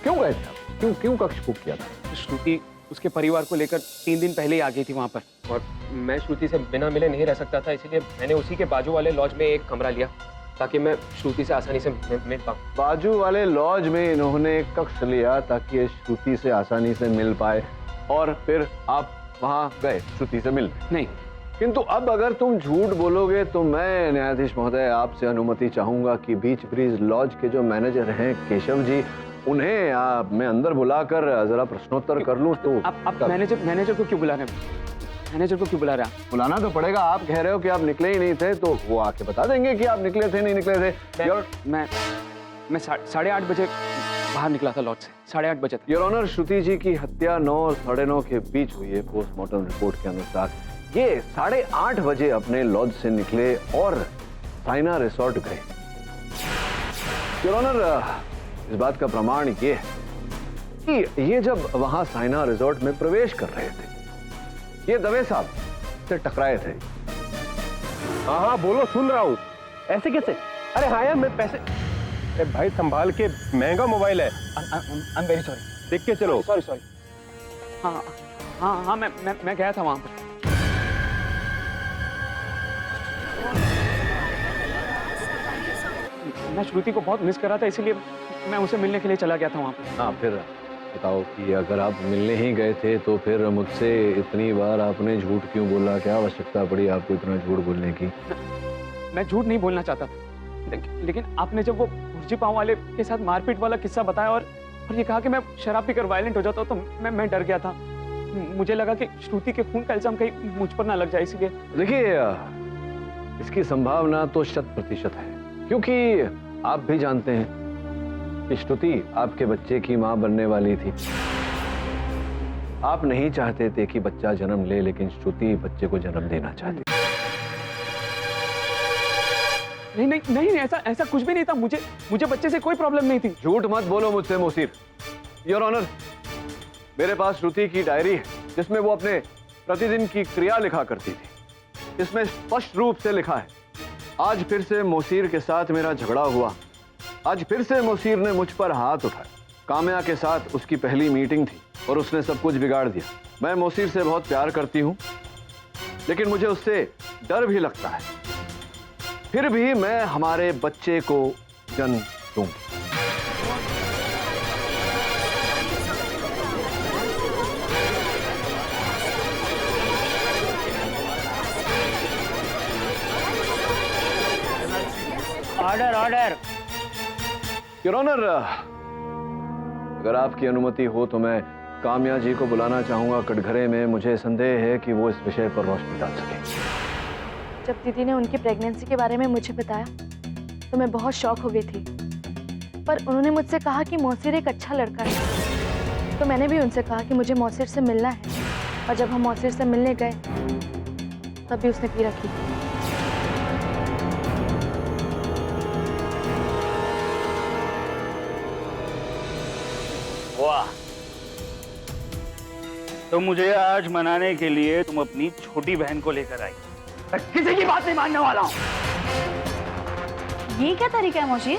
Speaker 7: क्यों गए थे आप? क्यों कक्ष बुक किया था?
Speaker 3: श्रुति उसके परिवार को लेकर 3 दिन पहले ही आ गई थी वहाँ पर,
Speaker 11: और मैं श्रुति से बिना मिले नहीं रह सकता था, इसीलिए मैंने उसी के बाजू वाले लॉज में एक कमरा लिया ताकि मैं श्रुति से आसानी से मिल पाऊँ।
Speaker 7: बाजू वाले लॉज में इन्होंने एक कक्ष लिया ताकि श्रुति से आसानी से मिल पाए, और फिर आप वहाँ गए श्रुति से मिल?
Speaker 3: नहीं।
Speaker 7: किंतु अब अगर तुम झूठ बोलोगे तो मैं न्यायाधीश महोदय आपसे अनुमति चाहूंगा कि बीच ब्रीज लॉज के जो मैनेजर हैं केशव जी, उन्हें मैं अंदर बुलाकर जरा प्रश्नोत्तर कर लूं तो
Speaker 3: आप मैनेजर को क्यों बुला रहे हैं? मैनेजर को क्यों बुला रहे हैं?
Speaker 7: बुलाना तो पड़ेगा। आप कह रहे हो कि आप निकले ही नहीं थे, तो वो आके बता देंगे कि आप निकले थे नहीं निकले थे।
Speaker 3: मैं 8:30 बजे बाहर निकला था लॉज से, 8:30 बजे था।
Speaker 7: योर ऑनर, श्रुति जी की हत्या 9 और 9:30 के बीच हुई है। पोस्टमार्टम रिपोर्ट के अनुसार ये 8:30 बजे अपने लॉज से निकले और साइना रिसोर्ट गए। योर ऑनर, इस बात का प्रमाण ये है कि ये जब वहां साइना रिसोर्ट में प्रवेश कर रहे थे, ये दवे साहब से टकराए थे।
Speaker 10: हाँ हाँ बोलो, सुन रहा हूँ। ऐसे कैसे? अरे हाँ यार, मैं पैसे, अरे भाई संभाल के, महंगा मोबाइल है।
Speaker 3: I am very sorry.
Speaker 10: देख के चलो।
Speaker 3: सॉरी। हाँ मैं गया था वहां पर। मैं श्रुति को बहुत मिस कर रहा था, इसीलिए मैं उसे मिलने के लिए चला गया था वहां पर।
Speaker 7: हाँ, फिर बताओ कि अगर आप मिलने ही गए थे तो फिर मुझसे इतनी बार आपने झूठ क्यों बोला? क्या आवश्यकता पड़ी आपको इतना झूठ बोलने की?
Speaker 3: मैं झूठ नहीं बोलना चाहता था, लेकिन आपने जब वो भुर्जी पाव वाले के साथ मारपीट वाला किस्सा बताया और ये कहा कि मैं शराब पीकर वायलेंट हो जाता हूँ, तो मैं डर गया था। मुझे लगा कि श्रुति के खून का इल्जाम कहीं मुझ पर ना लग जाए, इसलिए।
Speaker 7: देखिए, इसकी संभावना तो 100% है, क्योंकि आप भी जानते हैं कि श्रुति आपके बच्चे की मां बनने वाली थी। आप नहीं चाहते थे कि बच्चा जन्म ले, लेकिन श्रुति बच्चे को जन्म देना चाहती।
Speaker 3: नहीं, ऐसा कुछ भी नहीं था। मुझे बच्चे से कोई प्रॉब्लम नहीं थी।
Speaker 7: झूठ मत बोलो मुझसे मोसीर। योर ऑनर, मेरे पास श्रुति की डायरी है जिसमें वो अपने प्रतिदिन की क्रिया लिखा करती थी। इसमें स्पष्ट रूप से लिखा है, आज फिर से मोसीर के साथ मेरा झगड़ा हुआ। आज फिर से मोसीर ने मुझ पर हाथ उठाया। काम्या के साथ उसकी पहली मीटिंग थी और उसने सब कुछ बिगाड़ दिया। मैं मोसीर से बहुत प्यार करती हूँ, लेकिन मुझे उससे डर भी लगता है। फिर भी मैं हमारे बच्चे को जन्म दूंगी।
Speaker 5: ऑर्डर।
Speaker 7: योर ऑनर, अगर आपकी अनुमति हो तो मैं काम्या जी को बुलाना चाहूंगा कटघरे में। मुझे संदेह है कि वो इस विषय पर रोशनी डाल सके।
Speaker 8: जब दीदी ने उनकी प्रेगनेंसी के बारे में मुझे बताया तो मैं बहुत शॉक हो गई थी, पर उन्होंने मुझसे कहा कि मौसीर एक अच्छा लड़का है, तो मैंने भी उनसे कहा कि मुझे मौसीर से मिलना है। और जब हम मौसीर से मिलने गए तब भी उसने पी रखी थी।
Speaker 5: वाह, तो मुझे आज मनाने के लिए तुम अपनी छोटी बहन को लेकर आई। मैं किसी की बात नहीं मानने वाला हूँ।
Speaker 4: ये क्या तरीका है मोशीर?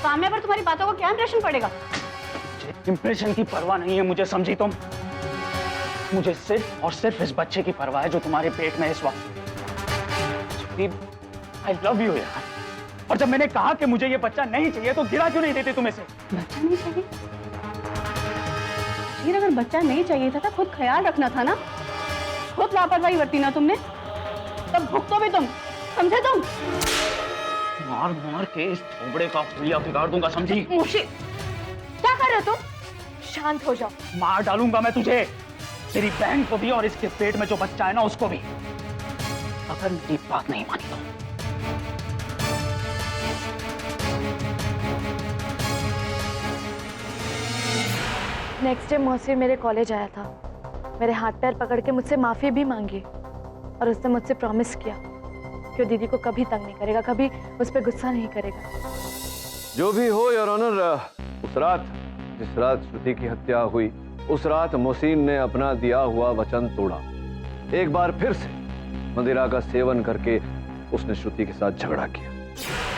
Speaker 4: काम्या पर तुम्हारी बातों का क्या इंप्रेशन पड़ेगा?
Speaker 3: इंप्रेशन की परवाह नहीं है मुझे, समझी तुम? मुझे सिर्फ और सिर्फ इस बच्चे की परवाह है जो तुम्हारे पेट में इस वक्त। आई लव यू यार। और जब मैंने कहा कि मुझे ये बच्चा नहीं चाहिए तो गिरा क्यों नहीं देते तुम इसे?
Speaker 4: बच्चा नहीं चाहिए? अगर बच्चा नहीं चाहिए था तो खुद ख्याल रखना था ना। खुद लापरवाही बरती ना तुमने, तब भुगतो भी तुम, समझे तुम?
Speaker 3: मार मार के इस थोबड़े का हुलिया बिगाड़ दूंगा, समझी?
Speaker 4: मोशी, क्या कर रहे हो तुम?
Speaker 8: शांत हो जाओ।
Speaker 3: मार डालूंगा मैं तुझे, तेरी बहन को भी और इसके पेट में जो बच्चा है ना उसको भी, अगर मेरी बात नहीं मानी तो।
Speaker 8: नेक्स्ट डे मौसीर मेरे कॉलेज आया था, मेरे हाथ पैर पकड़ के मुझसे माफी भी मांगी और उसने मुझसे प्रॉमिस किया कि वो दीदी को कभी तंग नहीं करेगा, कभी उस पर गुस्सा नहीं करेगा।
Speaker 7: जो भी हो योर ऑनर, उस रात जिस रात श्रुति की हत्या हुई, उस रात मोहसिन ने अपना दिया हुआ वचन तोड़ा। एक बार फिर से मदिरा का सेवन करके उसने श्रुति के साथ झगड़ा किया।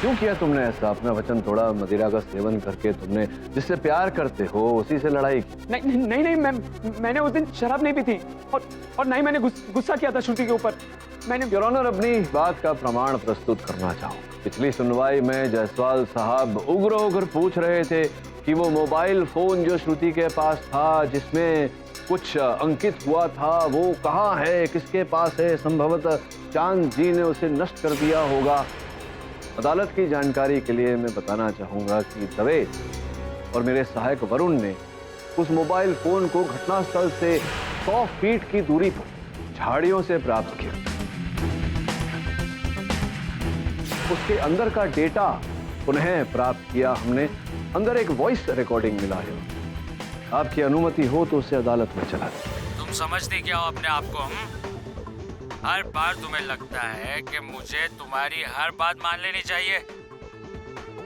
Speaker 7: क्यों किया तुमने ऐसा? अपना वचन तोड़ा, मदिरा का सेवन करके तुमने जिससे प्यार करते हो उसी से लड़ाई की।
Speaker 3: नहीं, मैंने उस दिन शराब नहीं पी थी और नहीं मैंने गुस्सा किया था श्रुति के ऊपर। मैंने
Speaker 7: योर ऑनर अपनी बात का प्रमाण प्रस्तुत करना चाहूँ। पिछली सुनवाई में जायसवाल साहब उग्र होकर पूछ रहे थे कि वो मोबाइल फोन जो श्रुति के पास था, जिसमें कुछ अंकित हुआ था, वो कहाँ है, किसके पास है? संभवतः चांद जी ने उसे नष्ट कर दिया होगा। अदालत की जानकारी के लिए मैं बताना चाहूंगा कि दवे और मेरे सहायक वरुण ने उस मोबाइल फोन को घटनास्थल से 100 फीट की दूरी पर झाड़ियों से प्राप्त किया। उसके अंदर का डेटा पुनः प्राप्त किया हमने। अंदर एक वॉइस रिकॉर्डिंग मिला है। आपकी अनुमति हो तो उसे अदालत में चला दें।
Speaker 12: तुम समझते क्या हो अपने आप को? हर बार तुम्हें लगता है कि मुझे तुम्हारी हर बात मान लेनी चाहिए।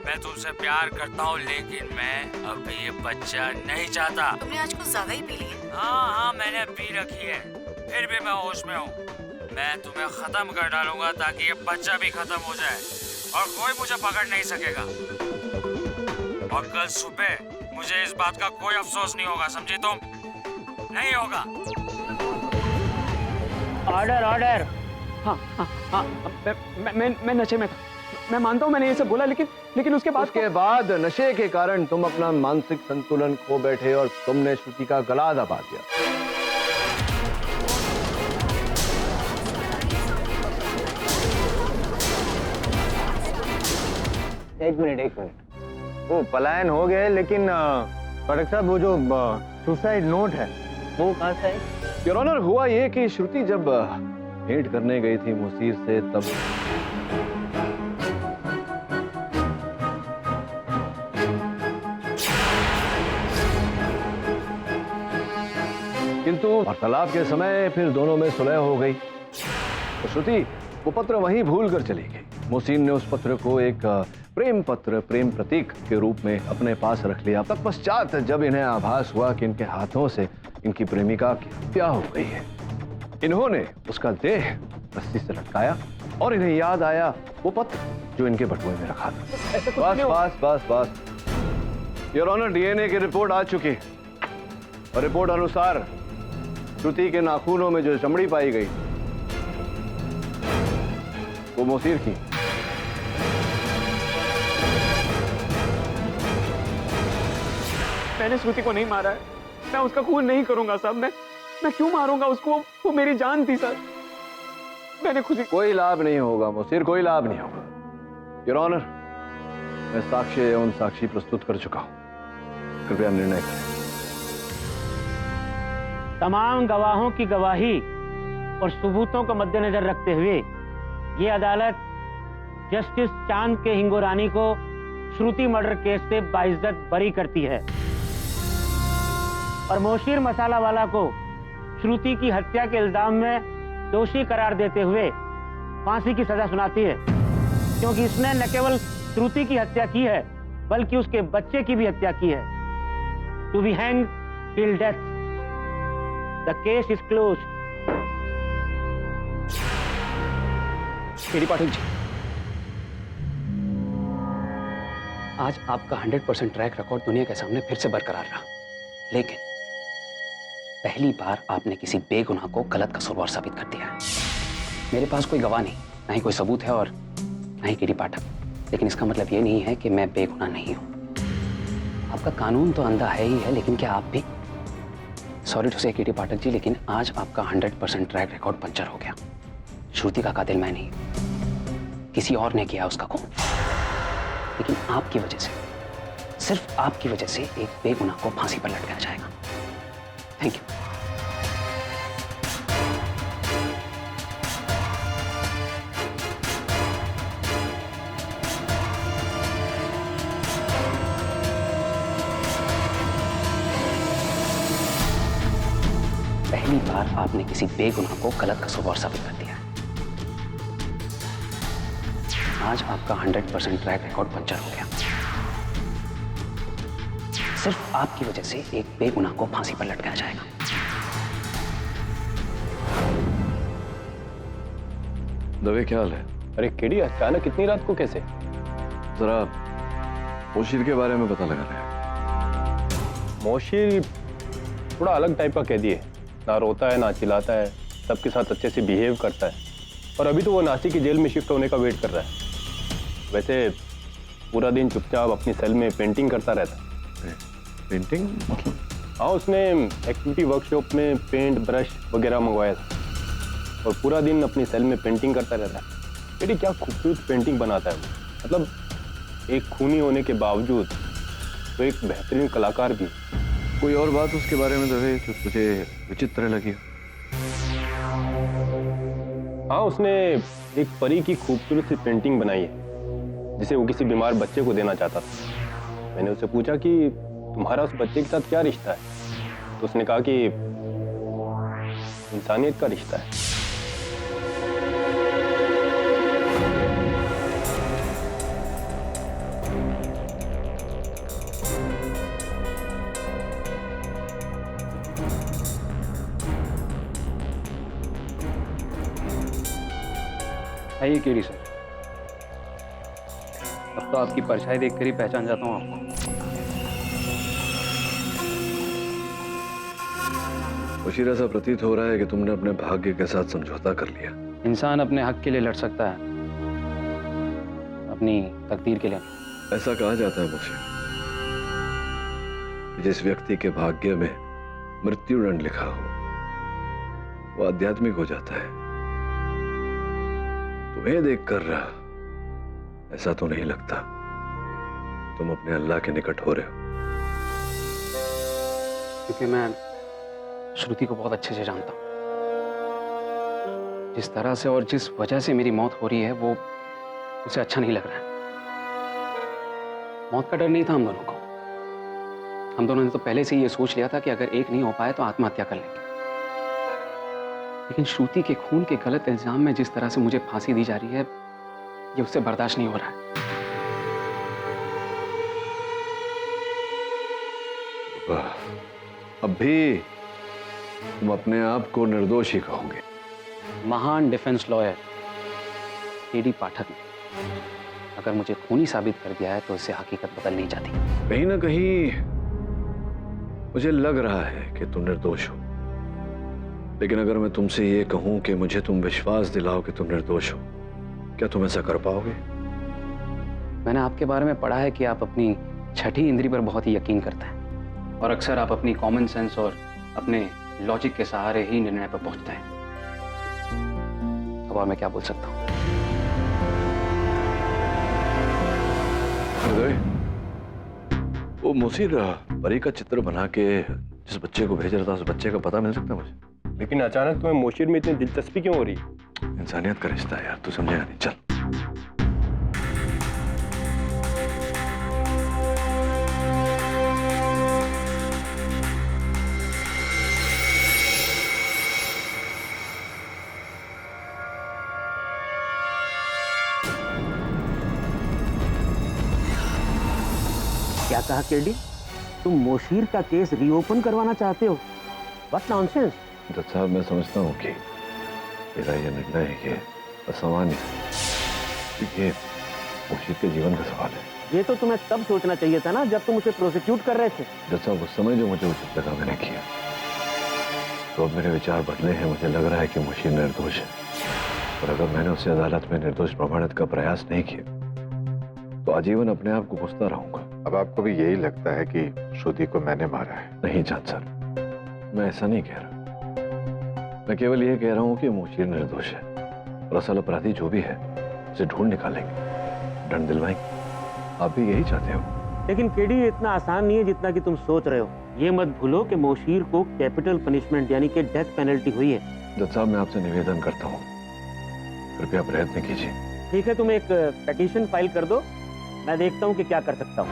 Speaker 12: मैं तुमसे प्यार करता हूँ, लेकिन मैं अब ये बच्चा नहीं चाहता।
Speaker 8: तुमने आज कुछ ज्यादा ही पी ली है।
Speaker 12: हाँ, मैंने पी रखी है, फिर भी मैं होश में हूँ। मैं तुम्हें खत्म कर डालूंगा ताकि ये बच्चा भी खत्म हो जाए और कोई मुझे पकड़ नहीं सकेगा। और कल सुबह मुझे इस बात का कोई अफसोस नहीं होगा, समझी तुम? नहीं होगा।
Speaker 5: Order order.
Speaker 3: हाँ हाँ हाँ, मैं नशे में था। मैं मानता हूँ मैंने ये सब बोला, लेकिन उसके बाद
Speaker 7: नशे के कारण तुम अपना मानसिक संतुलन खो बैठे और तुमने श्रुति का गला दबा दिया।
Speaker 1: एक मिनट, वो पलायन हो गए, लेकिन पाठक साहब वो जो सुसाइड नोट है वो कहाँ से है?
Speaker 7: योर ऑनर, हुआ ये कि श्रुति जब भेंट करने गई थी मुसीर से, तब किंतु वार्तालाप के समय फिर दोनों में सुलह हो गई। तो श्रुति वो पत्र वहीं भूल कर चली गई। मुसीर ने उस पत्र को एक प्रेम पत्र, प्रेम प्रतीक के रूप में अपने पास रख लिया। तत्पश्चात जब इन्हें आभास हुआ कि इनके हाथों से इनकी प्रेमिका की हत्या हो गई है, इन्होंने उसका देह रस्सी से लटकाया और इन्हें याद आया वो पत्र जो इनके बटुए में रखा था। बस योर ऑनर, डीएनए की रिपोर्ट आ चुकी और रिपोर्ट अनुसार श्रुति के नाखूनों में जो चमड़ी पाई गई वो मुसीर की।
Speaker 3: मैंने श्रुति को नहीं मारा है। मैं उसका खून नहीं करूंगा साहब। मैं क्यों मारूंगा उसको? वो मेरी जान थी सर। मैंने खुद ही...
Speaker 7: कोई लाभ नहीं होगा मुसीर, कोई लाभ नहीं होगा। योर ऑनर, मैं साक्ष्य एवं साक्षी प्रस्तुत कर चुका हूं। कृपया निर्णय करें।
Speaker 5: तमाम गवाहों की गवाही और सबूतों को मद्देनजर रखते हुए ये अदालत जस्टिस चांद के हिंगोरानी को श्रुति मर्डर केस से बाइज्जत बरी करती है और मोशीर मसाला वाला को श्रुति की हत्या के इल्जाम में दोषी करार देते हुए फांसी की सजा सुनाती है, क्योंकि इसने न केवल श्रुति की हत्या की है बल्कि उसके बच्चे की भी हत्या की है। To be hang till death. The case is closed.
Speaker 3: K D Pathak ji, आज आपका 100% ट्रैक रिकॉर्ड दुनिया के सामने फिर से बरकरार रहा, लेकिन पहली बार आपने किसी बेगुनाह को गलत कसूरवार साबित कर दिया है। मेरे पास कोई गवाह नहीं, ना ही कोई सबूत है और ना ही केडी पाठक, लेकिन इसका मतलब ये नहीं है कि मैं बेगुनाह नहीं हूं। आपका कानून तो अंधा है ही है, लेकिन क्या आप भी? सॉरी टू से केडी पाठक जी, लेकिन आज आपका 100% ट्रैक रिकॉर्ड पंचर हो गया। श्रुति का कातिल मैं नहीं, किसी और ने किया उसका खून, लेकिन आपकी वजह से, सिर्फ आपकी वजह से एक बेगुनाह को फांसी पर लटकाया जाएगा। Thank you. पहली बार आपने किसी बेगुनाह को गलत कसूरवार साबित कर दिया है। आज आपका 100% ट्रैक रिकॉर्ड पंचर हो गया। सिर्फ आपकी वजह से एक बेगुनाह को फांसी पर लटकाया जाएगा।
Speaker 7: दवे क्या हाल है?
Speaker 10: अरे केडी, अचानक इतनी रात को कैसे?
Speaker 7: जरा मोशीर के बारे में पता लगा रहे हैं।
Speaker 10: मोशीर थोड़ा अलग टाइप का कैदी है, ना रोता है ना चिल्लाता है, सबके साथ अच्छे से बिहेव करता है और अभी तो वो नासिक की जेल में शिफ्ट होने का वेट कर रहा है। वैसे पूरा दिन चुपचाप अपनी सेल में पेंटिंग करता रहता है।
Speaker 7: पेंटिंग मतलब?
Speaker 10: हाँ, उसने एक्टिविटी वर्कशॉप में पेंट ब्रश वगैरह मंगवाया था और पूरा दिन अपनी सेल में पेंटिंग करता रहता है। केडी, क्या खूबसूरत पेंटिंग बनाता है वो। मतलब एक खूनी होने के बावजूद वो एक बेहतरीन कलाकार भी।
Speaker 7: कोई और बात उसके बारे में रहे जो तुझे विचित्र लगी?
Speaker 10: हाँ, उसने एक परी की खूबसूरत सी पेंटिंग बनाई है जिसे वो किसी बीमार बच्चे को देना चाहता था। मैंने उससे पूछा कि तुम्हारा उस बच्चे के साथ क्या रिश्ता है, तो उसने कहा कि इंसानियत का रिश्ता है।
Speaker 3: है ये केडी सर? अब तो आपकी परछाई देखकर ही पहचान जाता हूँ आपको।
Speaker 7: मुझे ऐसा प्रतीत हो रहा है कि तुमने अपने भाग्य के साथ समझौता कर लिया।
Speaker 3: इंसान अपने हक के लिए लड़ सकता है, अपनी तकदीर के लिए।
Speaker 7: ऐसा कहा जाता है मुझे, जिस व्यक्ति के भाग्य में मृत्युदंड लिखा हो वो आध्यात्मिक हो जाता है। तुम्हें देखकर ऐसा तो नहीं लगता तुम अपने अल्लाह के निकट हो रहे हो।
Speaker 3: क्योंकि मैं श्रुति को बहुत अच्छे से जानता हूं। जिस तरह से और जिस वजह से मेरी मौत हो रही है वो उसे अच्छा नहीं लग रहा है। मौत का डर नहीं था हम दोनों को। हम दोनों ने तो पहले से ही ये सोच लिया था कि अगर एक नहीं हो पाए तो आत्महत्या कर लेंगे। लेकिन श्रुति के खून के गलत इल्जाम में जिस तरह से मुझे फांसी दी जा रही है ये उससे बर्दाश्त नहीं हो रहा है।
Speaker 7: अब भी तुम अपने आप को निर्दोष ही कहोगे?
Speaker 3: महान डिफेंस लॉयर केडी पाठक ने अगर मुझे खूनी साबित कर दिया है तो इससे हकीकत बदल नहीं जाती।
Speaker 7: कहीं ना कहीं मुझे लग रहा है कि तुम निर्दोष हो, लेकिन अगर मैं तुमसे ये कहूं कि मुझे तुम विश्वास दिलाओ कि तुम निर्दोष हो, क्या तुम ऐसा कर पाओगे?
Speaker 3: मैंने आपके बारे में पढ़ा है कि आप अपनी छठी इंद्री पर बहुत ही यकीन करते हैं और अक्सर आप अपनी कॉमन सेंस और अपने लॉजिक के सहारे ही निर्णय पर पहुंचते हैं। अब और मैं क्या बोल सकता हूं?
Speaker 7: वो मुसीर परी का चित्र बना के जिस बच्चे को भेज रहा था उस बच्चे का पता मिल सकता है मुझे?
Speaker 10: लेकिन अचानक तुम्हें मोशीर में इतनी दिलचस्पी क्यों हो रही है?
Speaker 7: इंसानियत का रिश्ता है यार, तू समझेगा नहीं। चल
Speaker 5: क्या कहा केडी? तुम मोशीर का केस रीओपन करवाना चाहते हो? What nonsense.
Speaker 7: जज साहब, मैं समझता हूँ कि मेरा ये निर्णय है कि असामान्य है। ये मोशीर के जीवन का सवाल है।
Speaker 5: ये तो तुम्हें तब सोचना चाहिए था ना जब तुम उसे प्रोसिक्यूट कर रहे थे।
Speaker 7: जज साहब, उस समय जो मुझे उचित लगा मैंने किया, तो अब मेरे विचार बदले हैं। मुझे लग रहा है कि मोशीर निर्दोष है, और अगर मैंने उसे अदालत में निर्दोष प्रमाणित का प्रयास नहीं किया तो आजीवन अपने आप को कोसता रहूंगा।
Speaker 2: अब आपको भी यही लगता है कि श्रुति को मैंने मारा है?
Speaker 7: नहीं जज सर, मैं ऐसा नहीं कह रहा। मैं केवल यह कह रहा हूं कि मोशीर निर्दोष है और असल अपराधी जो भी है उसे ढूंढ निकालेंगे, दंड दिलवाएंगे। आप भी यही चाहते हो?
Speaker 5: लेकिन केडी, ये इतना आसान नहीं है जितना कि तुम सोच रहे हो। ये मत भूलो कि मोशीर को कैपिटल पनिशमेंट यानी कि डेथ पेनल्टी हुई है।
Speaker 7: जज साहब, मैं आपसे निवेदन करता हूँ, कृपया प्रयत्न कीजिए।
Speaker 5: ठीक है, तुम एक पिटीशन फाइल कर दो, मैं देखता हूँ कि क्या कर सकता हूँ।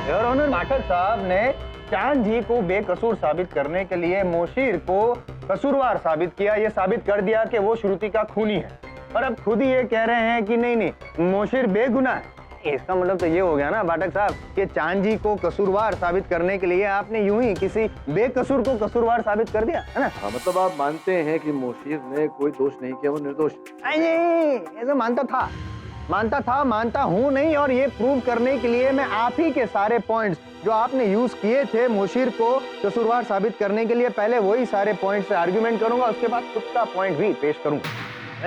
Speaker 1: योर ऑनर, पाठक साहब ने चांद जी को बेकसूर साबित करने के लिए मोशीर को कसूरवार साबित किया। ये साबित कर दिया कि वो श्रुति का खूनी है, और अब खुद ही ये कह रहे हैं कि नहीं मोशीर बेगुनाह है। इसका मतलब तो ये हो गया ना पाठक साहब कि चांद जी को कसूरवार साबित करने के लिए आपने यूं ही किसी बेकसूर को कसूरवार साबित कर दिया है ना?
Speaker 7: हाँ, मतलब आप मानते हैं कि मोशीर ने कोई दोष नहीं किया, वो निर्दोष?
Speaker 1: नहीं, ऐसा मानता हूँ नहीं। और ये प्रूव करने के लिए मैं आप ही के सारे पॉइंट्स जो आपने यूज किए थे मोशीर को कसूरवार साबित करने के लिए, पहले वही सारे पॉइंट्स से आर्ग्यूमेंट करूंगा, उसके बाद खुद का पॉइंट भी पेश करूंगा।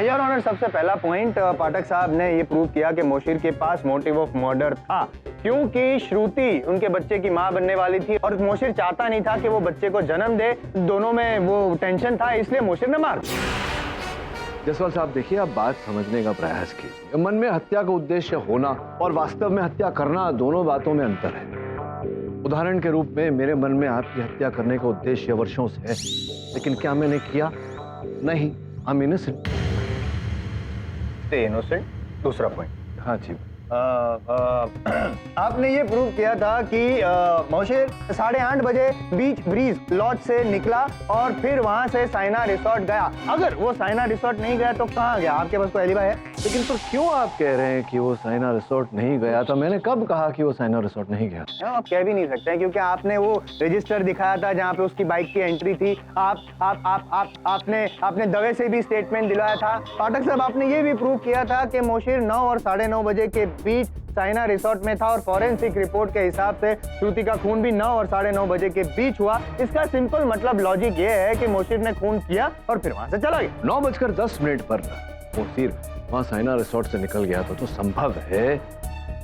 Speaker 1: योर ऑनर, सबसे पहला पॉइंट, पाठक साहब ने ये प्रूव किया कि मोशीर के पास मोटिव ऑफ मर्डर था, क्योंकि श्रुति उनके बच्चे की मां बनने वाली थी और मोशीर चाहता नहीं था कि वो बच्चे को जन्म दे। दोनों में वो टेंशन था, इसलिए मोशीर ने मार दिया।
Speaker 7: जसवाल साहब देखिए, आप बात समझने का प्रयास कीजिए। मन में हत्या का उद्देश्य होना और वास्तव में हत्या करना, दोनों बातों में अंतर है। उदाहरण के रूप में मेरे मन में आपकी हत्या करने का उद्देश्य वर्षों से है, लेकिन क्या मैंने किया? नहीं, आई एम इनोसेंट।
Speaker 1: इनोसेंट। दूसरा पॉइंट,
Speaker 7: हाँ जी,
Speaker 1: आपने ये प्रूव किया था कि मोशीर 8:30 बजे बीच ब्रीज लॉज से निकला और फिर वहां से साइना रिसोर्ट गया। अगर वो साइना रिसोर्ट नहीं गया तो कहाँ गया? आपके पास कोई एलिबा है?
Speaker 7: लेकिन तो क्यों आप कह रहे हैं कि वो साइना रिसोर्ट नहीं गया था? मैंने कब कहा कि वो साइना रिसोर्ट नहीं गया?
Speaker 1: आप कह भी नहीं सकते हैं, क्योंकि आपने वो रजिस्टर दिखाया था जहाँ पे उसकी बाइक की एंट्री थी। आपने दवे से भी स्टेटमेंट दिलवाया था। पाठक साहब, आपने ये भी प्रूव किया था कि मोशीर 9 और 9:30 बजे के बीच साइना रिसोर्ट में था और फॉरेंसिक रिपोर्ट के हिसाब से श्रुति का खून भी 9 और 9:30 बजे के बीच हुआ। इसका सिंपल मतलब लॉजिक ये है कि मोशीर ने खून किया और फिर वहां से चला गया।
Speaker 7: 9:10 पर मोशीर वहां साइना रिसोर्ट से निकल गया तो संभव है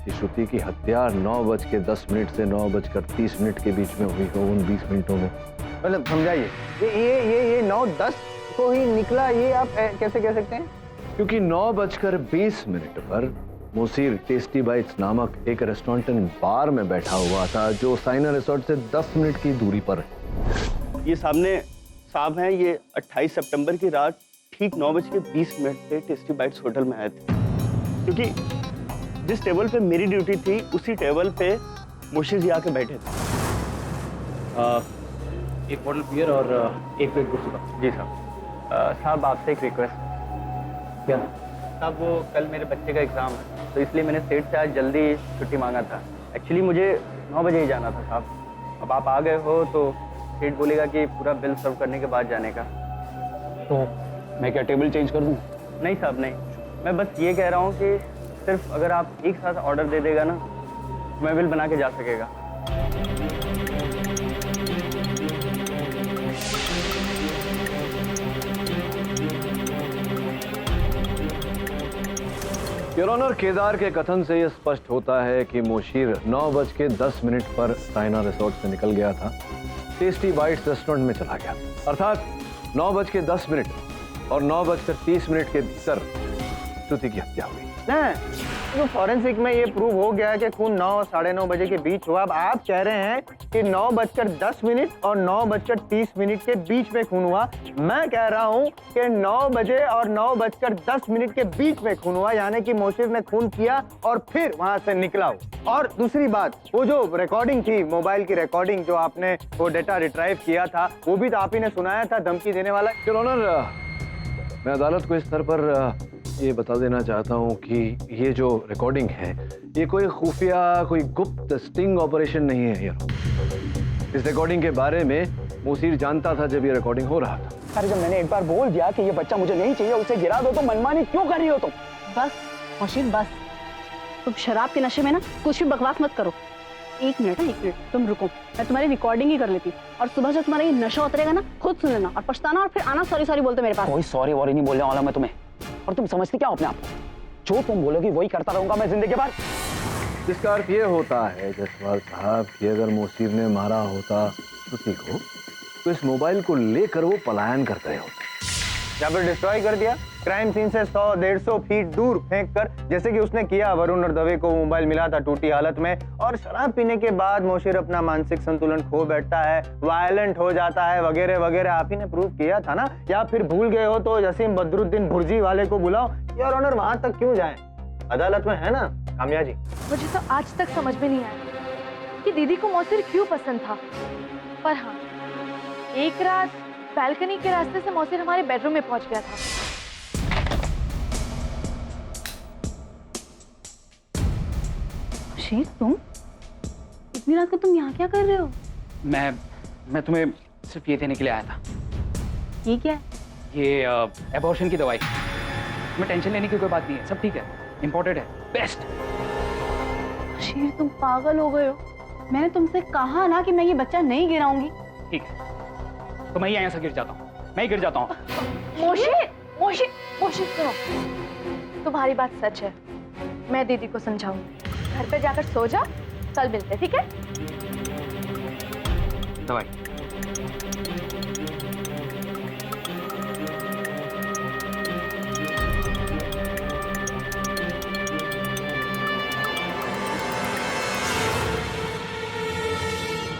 Speaker 7: कि श्रुति की हत्या 9:10 से 9:30 के बीच में हुई हो, उन 20 मिनटों में।
Speaker 1: मतलब समझाइए, ये 9:10 को ही निकला, ये आप कैसे कह सकते हैं?
Speaker 7: क्योंकि 9:20 पर मोशीर टेस्टी बाइट्स नामक एक रेस्टोरेंट एंड बार में बैठा हुआ था, जो साइना रिसोर्ट से 10 मिनट की दूरी पर है।
Speaker 13: ये सामने साहब हैं, ये 28 सितंबर की रात ठीक 9:20 पे टेस्टी बाइट्स होटल में आए थे, क्योंकि जिस टेबल पे मेरी ड्यूटी थी उसी टेबल पे मोशीर जी आके बैठे थे।
Speaker 3: एक बॉटल बियर और एक प्लेट गुस्सा।
Speaker 13: जी साहब। साहब, आपसे एक रिक्वेस्ट।
Speaker 3: क्या?
Speaker 13: साहब, वो कल मेरे बच्चे का एग्ज़ाम है, तो इसलिए मैंने सेठ से आज जल्दी छुट्टी मांगा था। एक्चुअली मुझे 9 बजे ही जाना था साहब। अब आप आ गए हो तो सेठ बोलेगा कि पूरा बिल सर्व करने के बाद जाने का।
Speaker 3: तो मैं क्या टेबल चेंज कर दूं?
Speaker 13: नहीं साहब, नहीं। मैं बस ये कह रहा हूँ कि सिर्फ अगर आप एक साथ ऑर्डर दे देगा ना, तो मैं बिल बना के जा सकेगा।
Speaker 7: योर ऑनर, केदार के कथन से यह स्पष्ट होता है कि मोशीर 9:10 पर साइना रिसोर्ट से निकल गया था, टेस्टी बाइट्स रेस्टोरेंट में चला गया, अर्थात 9:10 और 9:30 के भीतर श्रुति की हत्या हुई।
Speaker 1: तो फॉरेंसिक में ये प्रूव हो गया कि खून 9 और 9:30 बजे के बीच हुआ। अब आप कह रहे हैं कि 9:10 और 9:30 के बीच में खून हुआ। मैं कह रहा हूं कि 9 बजे और 9:10 के बीच में खून हुआ, यानी कि मोशीर ने खून किया और फिर वहां से निकला हो। और दूसरी बात, वो जो रिकॉर्डिंग थी, मोबाइल की रिकॉर्डिंग, जो आपने वो डेटा रिट्राइव किया था, वो भी तो आप ही ने सुनाया था, धमकी देने वाला।
Speaker 7: योर ऑनर, मैं अदालत को इस स्तर पर ये बता देना चाहता हूँ कि ये जो रिकॉर्डिंग है, ये कोई खुफिया, कोई गुप्त स्टिंग ऑपरेशन नहीं है यार। इस रिकॉर्डिंग के बारे में मोशीर जानता था जब ये रिकॉर्डिंग हो रहा था।
Speaker 3: अरे जब मैंने एक बार बोल दिया कि ये बच्चा मुझे नहीं चाहिए, उसे गिरा दो, तो मनमानी क्यों कर रही हो तुम?
Speaker 4: बस मोशीर, बस। तुम शराब के नशे में ना कुछ भी बकवास मत करो। एक मिनट, तुम रुको, मैं तुम्हारी रिकॉर्डिंग ही कर लेती, और सुबह जब तुम्हारा ये नशा उतरेगा ना, खुद सुन लेना और पछताना, और फिर आना सॉरी बोलते मेरे पास।
Speaker 3: कोई सॉरी वॉरी नहीं बोलने वाला मैं तुम्हें। और तुम समझती क्या हो अपने आप को? जो तुम बोलोगी वही करता रहूंगा मैं जिंदगी भर।
Speaker 7: इसका अर्थ ये होता है जसवाल साहब कि अगर मोशीर ने मारा होता श्रुति को, तो इस मोबाइल को लेकर वो पलायन करते होते,
Speaker 1: या फिर डिस्ट्रॉय कर दिया, क्राइम सीन से 100-150 फीट दूर फेंककर, जैसे कि उसने किया। वरुण और दवे को मोबाइल मिला था टूटी हालत में, और शराब पीने के बाद मोशीर अपना मानसिक संतुलन खो बैठता है, वायलेंट हो जाता है, वगैरह वगैरह। आप ही ने प्रूव किया था ना। या फिर भूल गए हो तो जसीम बदरुद्दीन भुर्जी वाले को बुलाओ। योर ऑनर, वहां तक क्यों जाएं? अदालत में है ना कामया जी।
Speaker 8: मुझे तो आज तक समझ में नहीं आया कि दीदी को मोशीर क्यों पसंद था। पर हाँ, एक रात बालकनी के रास्ते से मोशीर हमारे बेडरूम में पहुंच गया था।
Speaker 4: मोशीर, तुम इतनी रात को तुम यहाँ क्या कर रहे हो?
Speaker 3: मैं तुम्हें सिर्फ ये देने के लिए आया था।
Speaker 4: ये क्या है?
Speaker 3: ये एबॉर्शन की दवाई। तुम्हें टेंशन लेने की कोई बात नहीं है, सब ठीक है, इम्पोर्टेड है, बेस्ट।
Speaker 4: मोशीर, तुम पागल हो गए हो। मैंने तुमसे कहा ना कि मैं ये बच्चा नहीं गिराऊंगी।
Speaker 3: ठीक है, तो मैं यहाँ से गिर जाता हूँ, मैं ही गिर जाता हूँ।
Speaker 8: मोशीर सुनो, तुम्हारी बात सच है। मैं दीदी को समझाऊंगी। घर पे जाकर सो जा, कल मिलते, ठीक है?
Speaker 3: दवाई।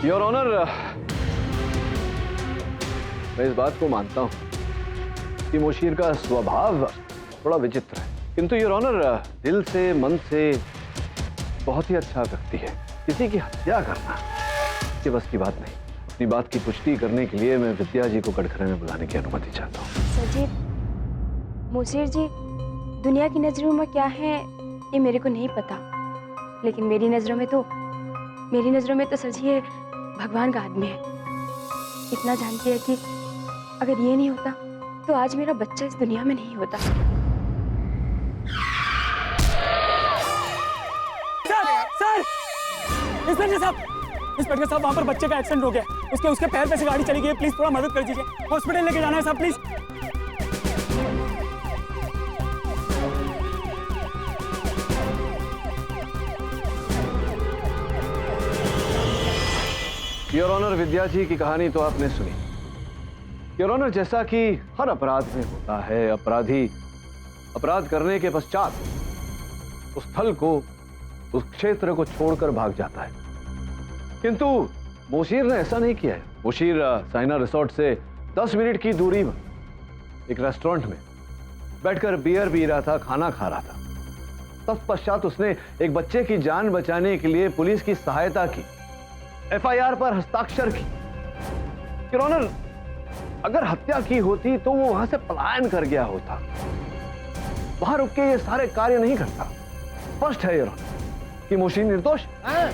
Speaker 7: योर ऑनर, मैं इस बात को मानता हूं कि मुशीर का स्वभाव थोड़ा विचित्र है, किंतु योर ऑनर दिल से, मन से बहुत ही अच्छा व्यक्ति है। किसी की हत्या करना इसके बस की बात नहीं। अपनी बात की पुष्टि करने के लिए मैं विद्या जी को कटघरे में बुलाने की अनुमति चाहता हूँ।
Speaker 14: सर जी, मुशीर जी दुनिया की नजरों में क्या है ये मेरे को नहीं पता, लेकिन मेरी नजरों में तो सर जी ये भगवान का आदमी है। इतना जानती है कि अगर ये नहीं होता तो आज मेरा बच्चा इस दुनिया में नहीं होता।
Speaker 3: इंस्पेक्टर साहब, वहाँ पर बच्चे का एक्सीडेंट हो गया। उसके पैर पे से गाड़ी चली गई। प्लीज थोड़ा मदद कर दीजिए, हॉस्पिटल लेके जाना है साहब, प्लीज।
Speaker 7: योर ऑनर, विद्या जी की कहानी तो आपने सुनी। योर ऑनर, जैसा कि हर अपराध में होता है, अपराधी अपराध करने के पश्चात उस स्थल को, उस क्षेत्र को छोड़कर भाग जाता है, किंतु मुशीर ने ऐसा नहीं किया है। मुशीर साइना रिसोर्ट से 10 मिनट की दूरी पर एक रेस्टोरेंट में बैठकर बियर पी रहा था, खाना खा रहा था। तत्पश्चात उसने एक बच्चे की जान बचाने के लिए पुलिस की सहायता की, एफआईआर पर हस्ताक्षर की। योर ऑनर, अगर हत्या की होती तो वो वहां से पलायन कर गया होता, वहां रुक के ये सारे कार्य नहीं करता। स्पष्ट है योर ऑनर कि मुशीर निर्दोष है।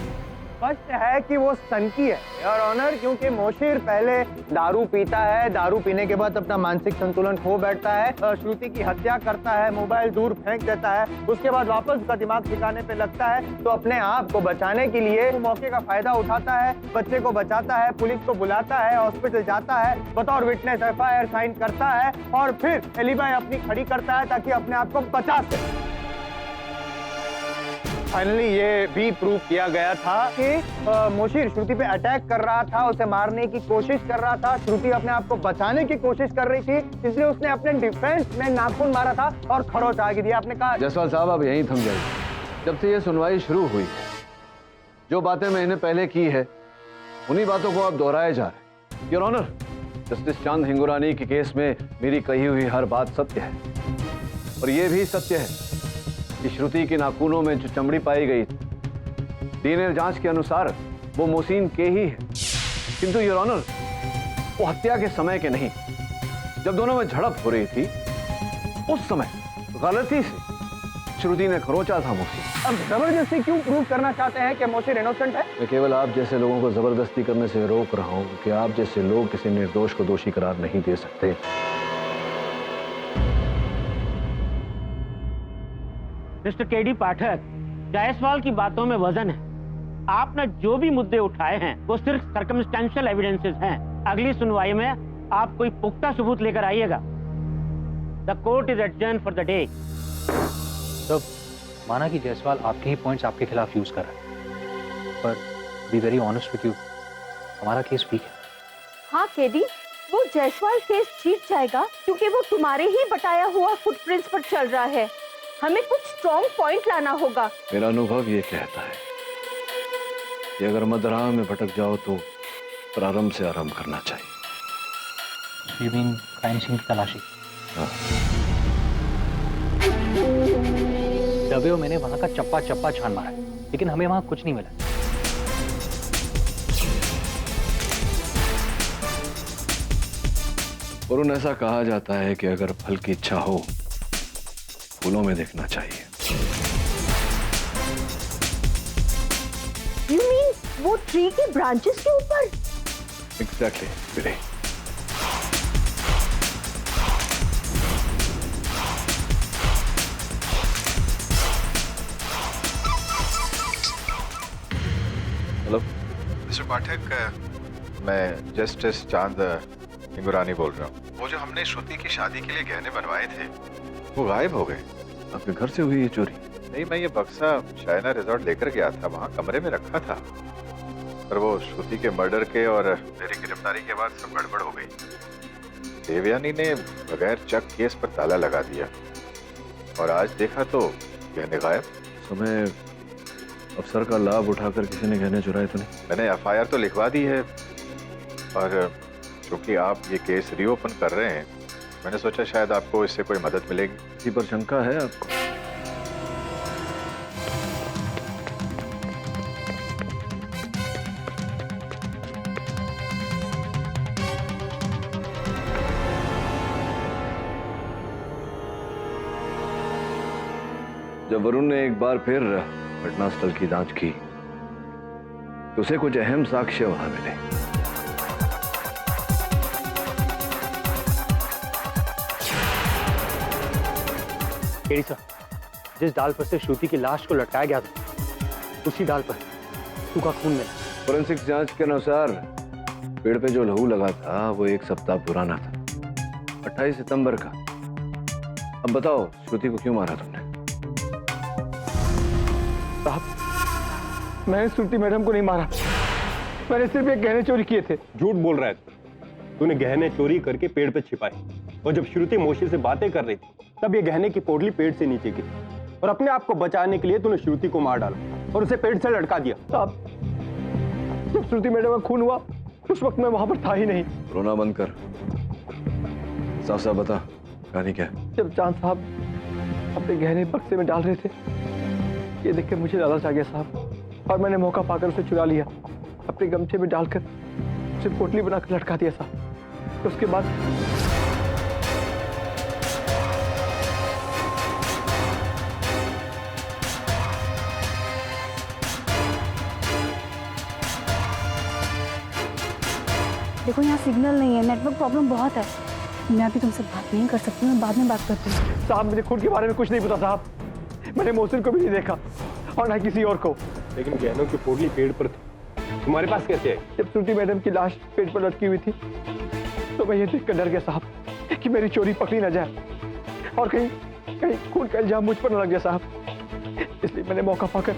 Speaker 1: स्पष्ट है कि वो सनकी है योर ऑनर, क्योंकि मुशीर पहले दारू पीता है, दारू पीने के बाद अपना मानसिक संतुलन खो बैठता है, श्रुति की हत्या करता है, मोबाइल दूर फेंक देता है, उसके बाद वापस उसका दिमाग ठिकाने पे लगता है, तो अपने आप को बचाने के लिए वो मौके का फायदा उठाता है, बच्चे को बचाता है, पुलिस को बुलाता है, हॉस्पिटल जाता है, बतौर विटनेस एफआईआर साइन करता है और फिर एलिबाई अपनी खड़ी करता है ताकि अपने आप को बचा सके। फाइनली ये भी प्रूव किया गया था कि मुशीर श्रुति पे अटैक कर रहा था, उसे मारने की कोशिश कर रहा था। श्रुति अपने आप को बचाने की कोशिश कर रही थी, इसलिए उसने अपने डिफेंस में नाखून मारा था और खरोच आगे दिया। आपने कहा
Speaker 7: जायसवाल साहब, आप यहीं थम जाइए। जब से ये सुनवाई शुरू हुई है, जो बातें मैंने पहले की है उन्हीं बातों को आप दोहराए जा रहे हैं। योर ऑनर, जस्टिस चांद हिंगुरानी के केस में मेरी कही हुई हर बात सत्य है, और ये भी सत्य है कि श्रुति के नाखूनों में जो चमड़ी पाई गई थी, डीएनए जांच के अनुसार वो मोहसिन के ही है, किंतु योर ऑनर वो हत्या के समय के नहीं। जब दोनों में झड़प हो रही थी उस समय गलती से श्रुति ने खरोचा था मोहसिन।
Speaker 1: अब जबरदस्ती क्यों प्रूव करना चाहते हैं कि मोशीर इनोसेंट है?
Speaker 7: मैं केवल आप जैसे लोगों को जबरदस्ती करने से रोक रहा हूं कि आप जैसे लोग किसी निर्दोष को दोषी करार नहीं दे सकते।
Speaker 5: मिस्टर केडी पाठक, जायसवाल की बातों में वजन है। आपने जो भी मुद्दे उठाए हैं वो सिर्फ सर्कमस्टेंशियल एविडेंसेस हैं। अगली सुनवाई में आप कोई पुख्ता सबूत लेकर आइएगा। The court is adjourned for the day.
Speaker 11: तो माना कि जायसवाल आपके ही पॉइंट्स आपके खिलाफ यूज कर रहा है, पर be very honest with you, हमारा केस वीक है।
Speaker 6: हाँ केडी, वो जायसवाल केस जीत जाएगा क्योंकि वो तुम्हारे ही बताया हुआ फुटप्रिंट्स पर चल रहा है। हमें कुछ स्ट्रॉन्ग पॉइंट लाना होगा।
Speaker 7: मेरा अनुभव ये कहता है कि अगर मदराह में भटक जाओ तो प्रारंभ से आरंभ करना चाहिए।
Speaker 11: यू मीन क्राइम सीन की तलाशी?
Speaker 7: हाँ।
Speaker 11: दबे मैंने वहां का चप्पा चप्पा छान मारा, लेकिन हमें वहां कुछ नहीं मिला।
Speaker 7: वरुण, ऐसा कहा जाता है कि अगर फल की इच्छा हो फूलों में देखना चाहिए।
Speaker 6: You mean वो ट्री के ब्रांचेस के ऊपर?
Speaker 7: एग्जैक्टली विनय।
Speaker 2: हेलो मिस्टर पाठक, मैं जस्टिस चांद हिंगुरानी बोल रहा हूँ। वो जो हमने श्रुति की शादी के लिए गहने बनवाए थे वो गायब हो गए।
Speaker 7: आपके घर से हुई ये चोरी?
Speaker 2: नहीं, मैं ये बक्सा शाइना रिजॉर्ट लेकर गया था, वहाँ कमरे में रखा था, पर वो श्रुति के मर्डर के और मेरी गिरफ्तारी के बाद सब गड़बड़ हो गई। देवयानी ने बगैर चेक केस पर ताला लगा दिया और आज देखा तो गहने गायब।
Speaker 7: समय अफसर का लाभ उठाकर किसी ने गहने चुराए तो नहीं?
Speaker 2: मैंने एफआईआर तो लिखवा दी है, और क्योंकि आप ये केस रीओपन कर रहे हैं, मैंने सोचा शायद आपको इससे कोई मदद मिलेगी।
Speaker 7: किसी पर शंका है आपको? जब वरुण ने एक बार फिर घटनास्थल की जांच की तो उसे कुछ अहम साक्ष्य वहां मिले।
Speaker 5: केडी सर, जिस डाल पर से श्रुति की लाश को लटकाया गया था उसी डाल पर सूखा खून मिला।
Speaker 7: फोरेंसिक जांच के अनुसार पेड़ पे जो लहू लगा था वो 1 सप्ताह पुराना था, 28 सितंबर का। अब बताओ, श्रुति को क्यों मारा तुमने?
Speaker 3: साहब, मैंने श्रुति मैडम को नहीं मारा, मैंने सिर्फ एक गहने चोरी किए थे।
Speaker 10: झूठ बोल रहा है तूने गहने चोरी करके पेड़ पे छिपाए, और जब श्रुति मोशी से बातें कर रही थी तब ये गहने की पोटली पेड़ से नीचे गिरी, और अपने आप को बचाने के लिए तूने श्रुति को मार डाला और उसे पेड़ से लटका दिया।
Speaker 3: साहब, जब श्रुति मैडम का खून हुआ उस वक्त मैं वहां पर था ही नहीं।
Speaker 7: रोना बंद कर, साफ साफ बता कहानी क्या है?
Speaker 3: जब चांद साहब अपने गहने बक्से में डाल रहे थे, ये देख के मुझे लालच आ गया साहब, और मैंने मौका पाकर उसे चुरा लिया, अपने गमछे में डालकर उसे पोटली बनाकर लटका दिया साहब। तो उसके बाद
Speaker 4: देखो, यहाँ सिग्नल नहीं है, नेटवर्क प्रॉब्लम बहुत है। मैं अभी तुमसे बात नहीं कर सकती, मैं बाद में बात करती हूँ।
Speaker 3: साहब, मुझे खून के बारे में कुछ नहीं पता साहब, मैंने मोहसिन को भी नहीं देखा और ना किसी और को।
Speaker 10: लेकिन गहनों की पोटली पेड़ पर थी, तुम्हारे पास कैसे है?
Speaker 3: जब श्रुति मैडम की लाश पेड़ पर लटकी हुई थी तो मैं ये देखकर डर गया साहब कि मेरी चोरी पकड़ी ना जाए और कहीं खून का इल्जाम मुझ पर न लग जाए साहब, इसलिए मैंने मौका पाकर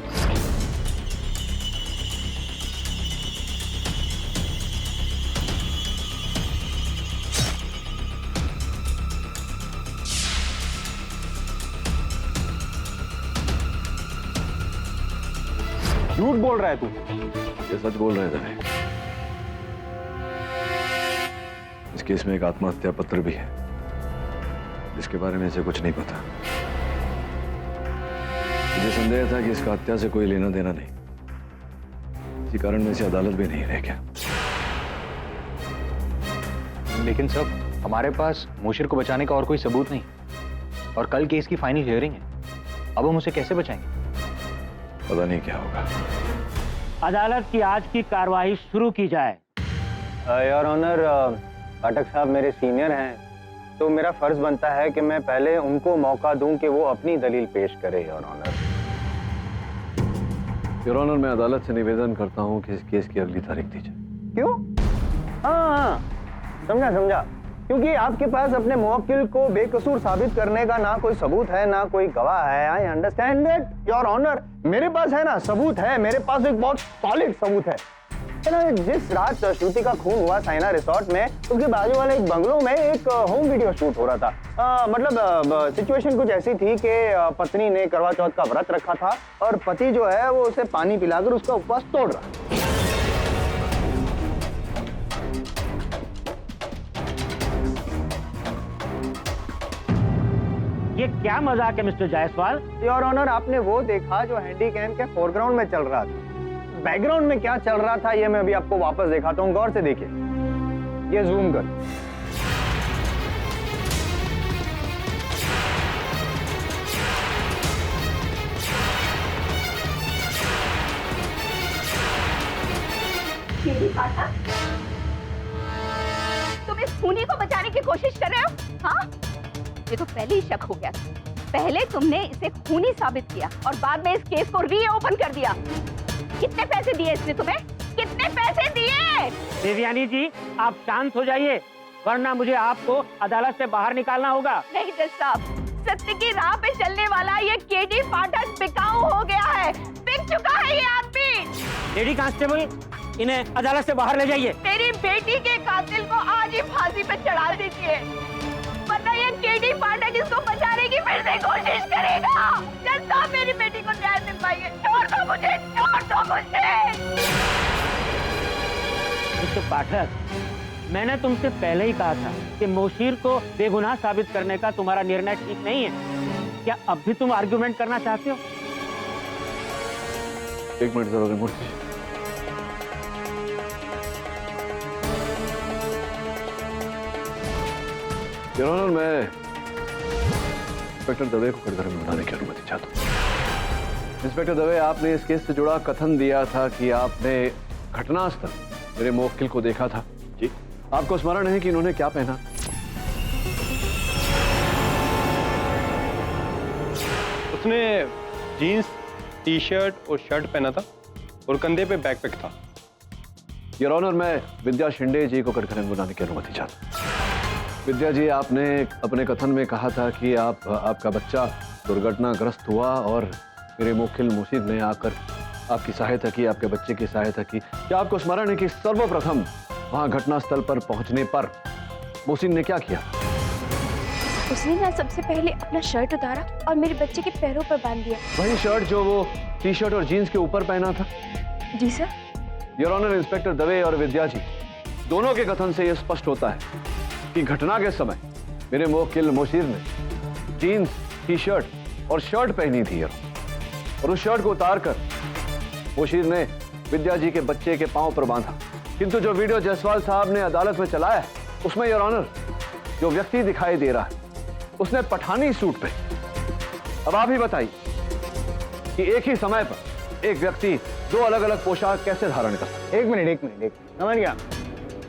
Speaker 10: झूठ बोल रहा है तू।
Speaker 7: ये सच बोल रहे थे। इस केस में एक आत्महत्या पत्र भी है जिसके बारे में इसे कुछ नहीं पता। मुझे संदेह था कि इसका हत्या से कोई लेना देना नहीं, इसी कारण मैं इसे अदालत भी नहीं रह गया।
Speaker 11: लेकिन सब हमारे पास मोशिर को बचाने का और कोई सबूत नहीं, और कल केस की फाइनल हियरिंग है। अब हम उसे कैसे बचाएंगे?
Speaker 7: पता नहीं क्या होगा।
Speaker 5: अदालत की आज की कार्रवाई शुरू की जाए।
Speaker 1: योर ऑनर, पाठक साहब मेरे सीनियर हैं, तो मेरा फर्ज बनता है कि मैं पहले उनको मौका दूं कि वो अपनी दलील पेश करे। योर ऑनर,
Speaker 7: मैं अदालत से निवेदन करता हूं कि इस केस की अगली तारीख दीजिए।
Speaker 1: क्यों? हाँ, समझा, क्योंकि आपके पास अपने मुवक्किल को बेकसूर साबित करने का ना कोई सबूत है ना कोई गवाह है। I understand that your honour. मेरे पास है ना सबूत है, मेरे पास एक बहुत सॉलिड सबूत है ना। जिस रात श्रुति का खून हुआ साइना रिसोर्ट में, उसके बाजू वाले एक बंगलों में एक होम वीडियो शूट हो रहा था। मतलब सिचुएशन कुछ ऐसी थी कि पत्नी ने करवा चौथ का व्रत रखा था और पति जो है वो उसे पानी पिलाकर उसका उपवास तोड़ रहा।
Speaker 5: ये क्या मजाक है मिस्टर जायसवाल?
Speaker 1: योर ऑनर, आपने वो देखा जो हैंडी कैम के फोरग्राउंड में चल रहा था। बैकग्राउंड में क्या चल रहा था ये मैं अभी आपको वापस दिखाता हूँ, गौर से देखिए। ये जूम कर।
Speaker 9: तुम इस खूनी को बचाने की कोशिश कर रहे हो? हाँ, ये तो पहले ही शक हो गया था। पहले तुमने इसे खूनी साबित किया और बाद में इस केस को रीओपन कर दिया। कितने पैसे दिए इसने तुम्हें? कितने पैसे दिए?
Speaker 5: देवयानी जी, आप शांत हो जाइए, वरना मुझे आपको अदालत से बाहर निकालना होगा।
Speaker 9: नहीं जज साहब, सत्य की राह पे चलने वाला ये केडी पाठक बिकाऊ हो गया है, बिक चुका है ये आदमी।
Speaker 5: लेडी कांस्टेबल, इन्हें अदालत से बाहर ले जाइए।
Speaker 9: मेरी बेटी के कातिल को आज ही फांसी पे चढ़ा दीजिए, वरना ये केडी पाठक इसको बचाने की फिर से कोशिश करेगा। जज साहब, मेरी बेटी को न्याय दिलवाइए। छोड़ दो मुझे।
Speaker 5: मिस्टर पाठक, मैंने तुमसे पहले ही कहा था कि मोशीर को बेगुनाह साबित करने का तुम्हारा निर्णय ठीक नहीं है। क्या अब भी तुम आर्गुमेंट करना चाहते हो?
Speaker 7: एक मिनट जरा रिमोट। योर ऑनर, मैं इंस्पेक्टर दवे को कटघरे में बुलाने की अनुमति चाहता हूँ। इंस्पेक्टर दवे, आपने इस केस से जुड़ा कथन दिया था कि आपने घटनास्थल मेरे मुवक्किल को देखा था।
Speaker 10: जी।
Speaker 7: आपको स्मरण है कि इन्होंने क्या पहना?
Speaker 10: उसने जीन्स, टी शर्ट और शर्ट पहना था और कंधे पे बैकपैक था।
Speaker 7: योर ऑनर, मैं विद्या शिंदे जी को कटघरे में बुलाने की अनुमति चाहता हूँ। विद्या जी, आपने अपने कथन में कहा था कि आपका बच्चा दुर्घटनाग्रस्त हुआ और मेरे मुवक्किल मोशीर ने आकर आपकी सहायता की, आपके बच्चे की सहायता की। क्या आपको स्मरण है कि सर्वप्रथम वहां घटनास्थल पर पहुंचने पर मोशीर ने क्या किया?
Speaker 14: उसने ना सबसे पहले अपना शर्ट उतारा और मेरे बच्चे के पैरों पर बांध दिया।
Speaker 7: वही शर्ट जो वो टी शर्ट और जीन्स के ऊपर पहना था?
Speaker 14: जी sir.
Speaker 7: Your honour, inspector Dave और विद्या जी दोनों के कथन से यह स्पष्ट होता है कि घटना के समय मेरे मुवक्किल मोशीर ने जीन्स, टी शर्ट और शर्ट पहनी थी और उस शर्ट को उतारकर मोशीर ने विद्या जी के बच्चे के पांव पर बांधा। किंतु जो वीडियो जायसवाल साहब ने अदालत में चलाया उसमें योर ऑनर जो व्यक्ति दिखाई दे रहा है उसने पठानी सूट पे। अब आप ही बताइए कि एक ही समय पर एक व्यक्ति दो अलग अलग पोशाक कैसे धारण कर सकता?
Speaker 1: एक मिनट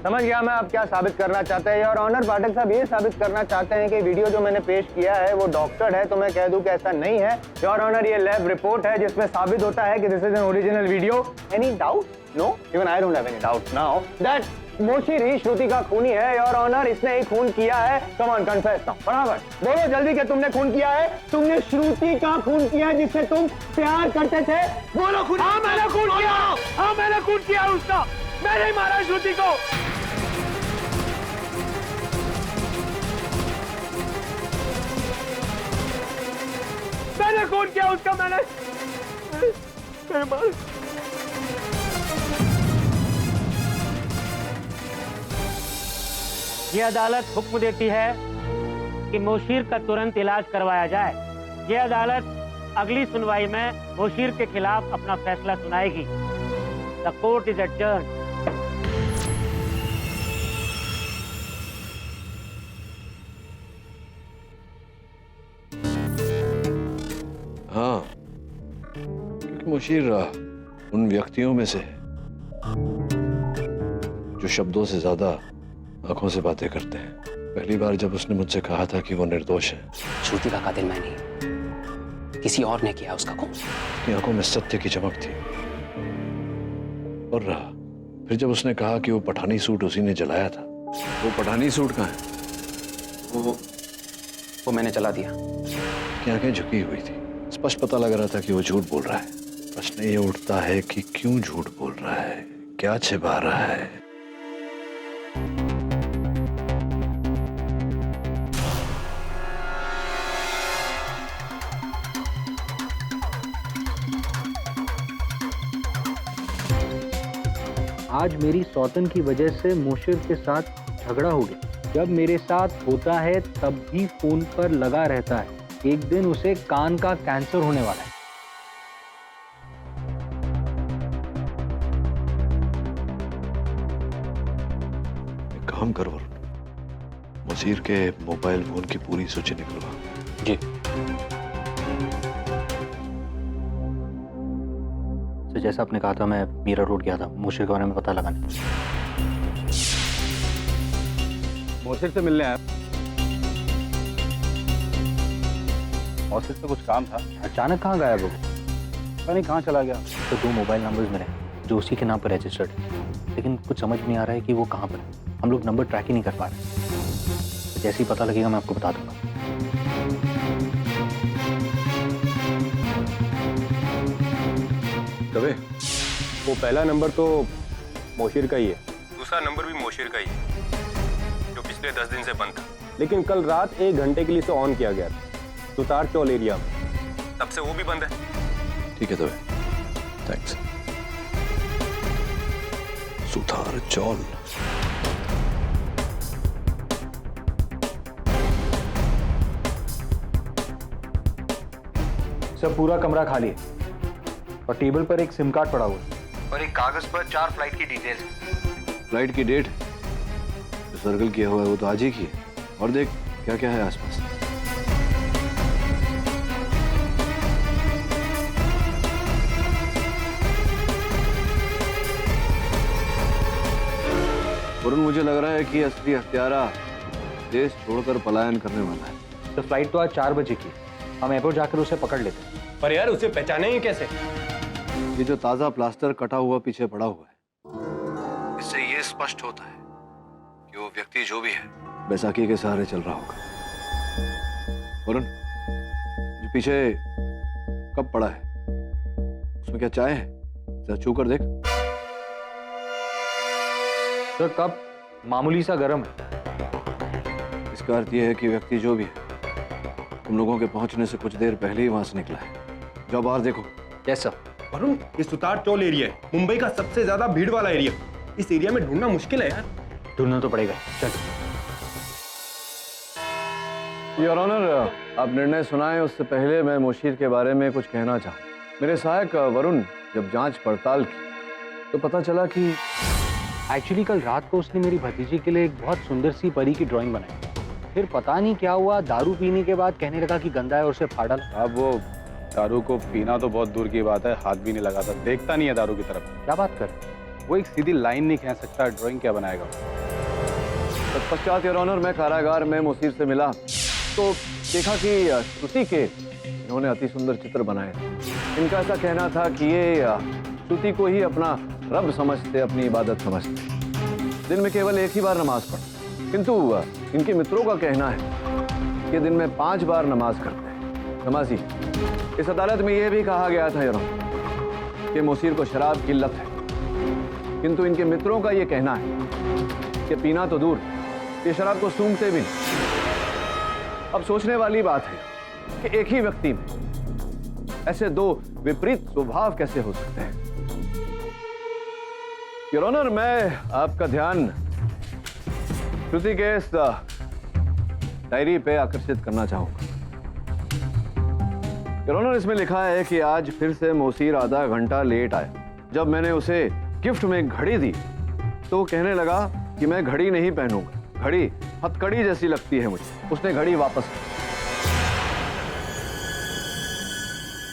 Speaker 1: समझ गया मैं आप क्या साबित करना चाहते हैं। और ऑनर पाठक साहब ये साबित करना चाहते हैं कि वीडियो जो मैंने पेश किया है वो डॉक्टर है, तो मैं कह दूं कि ऐसा नहीं है। योर ऑनर, ये लैब रिपोर्ट है जिसमें साबित होता है कि this is an original video. Any doubt? No, even I don't have any doubt now that Mosheer ही श्रुति का खूनी है। योर ऑनर, इसने ही खून किया है। कम ऑन, कन्फेस नाउ, बराबर बोलो जल्दी कि तुमने खून किया है। तुमने श्रुति का खून किया है जिससे तुम प्यार करते थे। बोलो खून।
Speaker 3: हाँ मैंने खून किया, हाँ मैंने खून किया उसका, मैंने ही मारा श्रुति को। मैंने खून किया उसका, मैंने मार।
Speaker 5: ये अदालत हुक्म देती है कि मोशीर का तुरंत इलाज करवाया जाए। ये अदालत अगली सुनवाई में मोशीर के खिलाफ अपना फैसला सुनाएगी। The court is adjourned.
Speaker 7: हाँ, क्योंकि मोशीर उन व्यक्तियों में से है जो शब्दों से ज्यादा आंखों से बातें करते हैं। पहली बार जब उसने मुझसे कहा था कि वो निर्दोष है।
Speaker 11: श्रुति का कातिल मैं नहीं, किसी और ने किया उसका खून।
Speaker 7: उसकी आंखों में सत्य की चमक थी। और फिर जब उसने कहा कि वो पठानी सूट उसी ने जलाया था, वो पठानी सूट कहाँ है?
Speaker 11: वो मैंने जला दिया।
Speaker 7: उसकी आंखें झुकी हुई थी, स्पष्ट पता लग रहा था कि वो झूठ बोल रहा है। प्रश्न ये उठता है कि क्यों झूठ बोल रहा है, क्या छिपा रहा है?
Speaker 11: आज मेरी सौतन की वजह से मोशीर के साथ झगड़ा हो गया। जब मेरे साथ होता है तब भी फोन पर लगा रहता है। एक दिन उसे कान का कैंसर होने वाला है।
Speaker 7: एक काम कर वरुण, मोशीर के मोबाइल फोन की पूरी सूची निकलवा।
Speaker 11: जी। तो जैसा आपने कहा था, मैं मीरा रोड गया था मोशीर के बारे में पता लगाने।
Speaker 10: मोशीर से मिलने आया। ऑफिस में कुछ काम था।
Speaker 11: अचानक कहाँ गायब हो गया?
Speaker 10: पता नहीं कहाँ चला गया।
Speaker 11: तो 2 मोबाइल नंबर्स मिले जो उसी के नाम पर रजिस्टर्ड है, लेकिन कुछ समझ नहीं आ रहा है कि वो कहाँ पर है। हम लोग नंबर ट्रैक ही नहीं कर पा रहे। जैसे ही पता लगेगा मैं आपको बता दूंगा।
Speaker 10: दवे, वो पहला नंबर तो मोशीर का ही है, दूसरा नंबर भी मोशीर का ही है जो पिछले 10 दिन से बंद था, लेकिन कल रात 1 घंटे के लिए इसे ऑन किया गया था सुतार चौल एरिया में। तब से वो भी बंद है।
Speaker 7: ठीक है दवे, थैंक्स। सुधार चौल।
Speaker 11: सब पूरा कमरा खाली है और टेबल पर एक सिम कार्ड पड़ा हुआ है और एक कागज पर 4 फ्लाइट की डिटेल्स है।
Speaker 7: फ्लाइट की डेट जो सर्कल किया हुआ है वो तो आज ही की है। और देख क्या क्या है आसपास। वरुण, मुझे लग रहा है कि असली हत्यारा देश छोड़कर पलायन करने वाला है।
Speaker 11: तो फ्लाइट तो आज 4 बजे की है। हम एयरपोर्ट जाकर उसे पकड़ लेते हैं।
Speaker 10: पर यार उसे पहचानेंगे कैसे?
Speaker 7: ये जो ताजा प्लास्टर कटा हुआ पीछे पड़ा हुआ है, इससे ये स्पष्ट होता है कि वो व्यक्ति जो भी है बैसाखी के सहारे चल रहा होगा। वरुण, जो पीछे कप पड़ा है उसमें क्या चाय है? जरा छू कर देख।
Speaker 11: सर कप मामूली सा गर्म है।
Speaker 7: इसका अर्थ यह है कि व्यक्ति जो भी है तुम लोगों के पहुंचने से कुछ देर पहले ही वहां से निकला है। जाओ बाहर देखो।
Speaker 11: Yes sir.
Speaker 10: वरुण, ये सुतार चौल एरिया है, मुंबई का सबसे ज्यादा भीड़ वाला एरिया। इस एरिया में ढूंढना मुश्किल है यार।
Speaker 11: ढूंढना तो पड़ेगा। चल।
Speaker 7: योर ऑनर, आप निर्णय सुनाएं उससे पहले मैं मुशीर के बारे में कुछ कहना चाहूँ। मेरे सहायक वरुण जब जांच पड़ताल की तो पता चला कि
Speaker 11: एक्चुअली कल रात को उसने मेरी भतीजी के लिए एक बहुत सुंदर सी परी की ड्राइंग बनाई। फिर पता नहीं क्या हुआ, दारू पीने के बाद कहने लगा कि गंदा है और उसे फाड़ डाला।
Speaker 10: अब वो दारू को पीना तो बहुत दूर की बात है, हाथ भी नहीं लगाता, देखता नहीं है दारू की तरफ।
Speaker 11: क्या बात कर?
Speaker 10: वो एक सीधी लाइन नहीं खींच सकता, ड्राइंग क्या बनाएगा?
Speaker 7: तत्पश्चात योर ऑनर मैं कारागार में मुसीर से मिला तो देखा कि श्रुति के इन्होंने अति सुंदर चित्र बनाए थे। इनका ऐसा कहना था कि ये श्रुति को ही अपना रब समझते, अपनी इबादत समझते। दिन में केवल एक ही बार नमाज पढ़ते, किंतु इनके मित्रों का कहना है कि दिन में 5 बार नमाज करते हैं। नमाजी, इस अदालत में यह भी कहा गया था योर ऑनर कि मुसीर को शराब की लत है, किंतु इनके मित्रों का यह कहना है कि पीना तो दूर, ये शराब को सूंघते भी नहीं। अब सोचने वाली बात है कि एक ही व्यक्ति में ऐसे 2 विपरीत स्वभाव कैसे हो सकते हैं। योर ऑनर, मैं आपका ध्यान श्रुति के इस डायरी पे आकर्षित करना चाहूंगा। योर ऑनर, इसमें लिखा है कि आज फिर से मुसीर आधा घंटा लेट आया। जब मैंने उसे गिफ्ट में घड़ी दी तो वो कहने लगा कि मैं घड़ी नहीं पहनूंगा, घड़ी हथकड़ी जैसी लगती है मुझे। उसने घड़ी वापस की।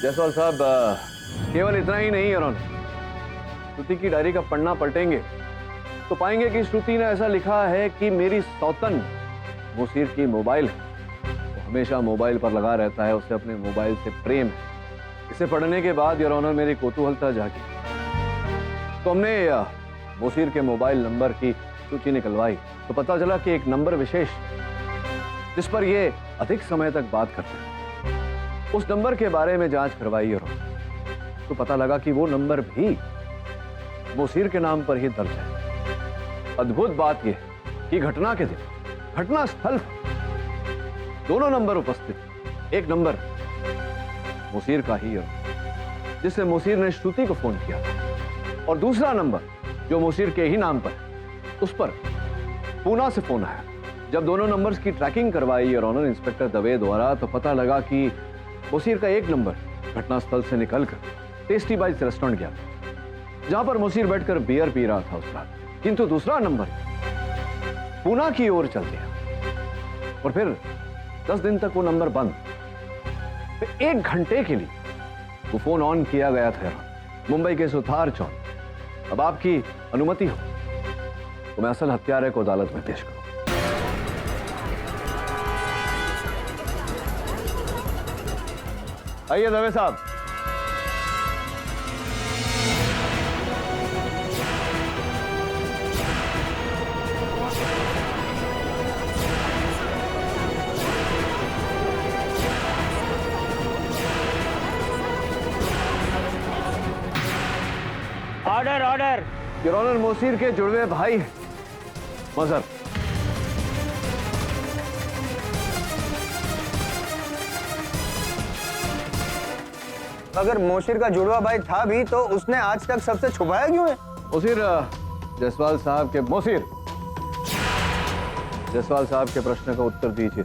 Speaker 7: जायसवाल साहब, केवल इतना ही नहीं योर ऑनर, श्रुति की डायरी का पन्ना पलटेंगे तो पाएंगे कि श्रुति ने ऐसा लिखा है कि मेरी सौतन मुसीर की मोबाइल है, वो हमेशा मोबाइल पर लगा रहता है, उसे अपने मोबाइल से प्रेम है। इसे पढ़ने के बाद योर ऑनर मेरी कौतूहलता जागी तो हमने मुसीर के मोबाइल नंबर की सूची निकलवाई तो पता चला कि एक नंबर विशेष जिस पर ये अधिक समय तक बात करते हैं, उस नंबर के बारे में जांच करवाई और तो पता लगा कि वो नंबर भी मुसीर के नाम पर ही दर्ज है। अद्भुत बात यह कि घटना के दिन घटना स्थल पर 2 नंबर उपस्थित। एक नंबर मुसीर का ही जिससे मुसीर ने श्रुति को फोन किया और दूसरा नंबर जो मुसीर के ही नाम पर उस पर पूना से फोन आया। जब दोनों नंबर्स की ट्रैकिंग करवाई और ऑनर इंस्पेक्टर दवे द्वारा तो पता लगा कि मुसीर का एक नंबर घटनास्थल से निकलकर टेस्टी बाइट्स रेस्टोरेंट गया जहां पर मुसीर बैठकर बियर पी रहा था उस रात, किंतु दूसरा नंबर पूना की ओर चल दिया और फिर 10 दिन तक वो नंबर बंद। फिर 1 घंटे के लिए वो फोन ऑन किया गया था मुंबई के सुतार चौक। अब आपकी अनुमति हो तो मैं असल हत्यारे को अदालत में पेश करूं। आइए दवे साहब।
Speaker 5: Order order.
Speaker 7: योर ऑनर, मुसीर के जुड़वे भाई मजहर।
Speaker 1: अगर मोशीर का जुड़वा भाई था भी तो उसने आज तक सबसे छुपाया क्यों है?
Speaker 7: मुसीर जायसवाल साहब के मोसीर, जायसवाल साहब के प्रश्न का उत्तर दीजिए।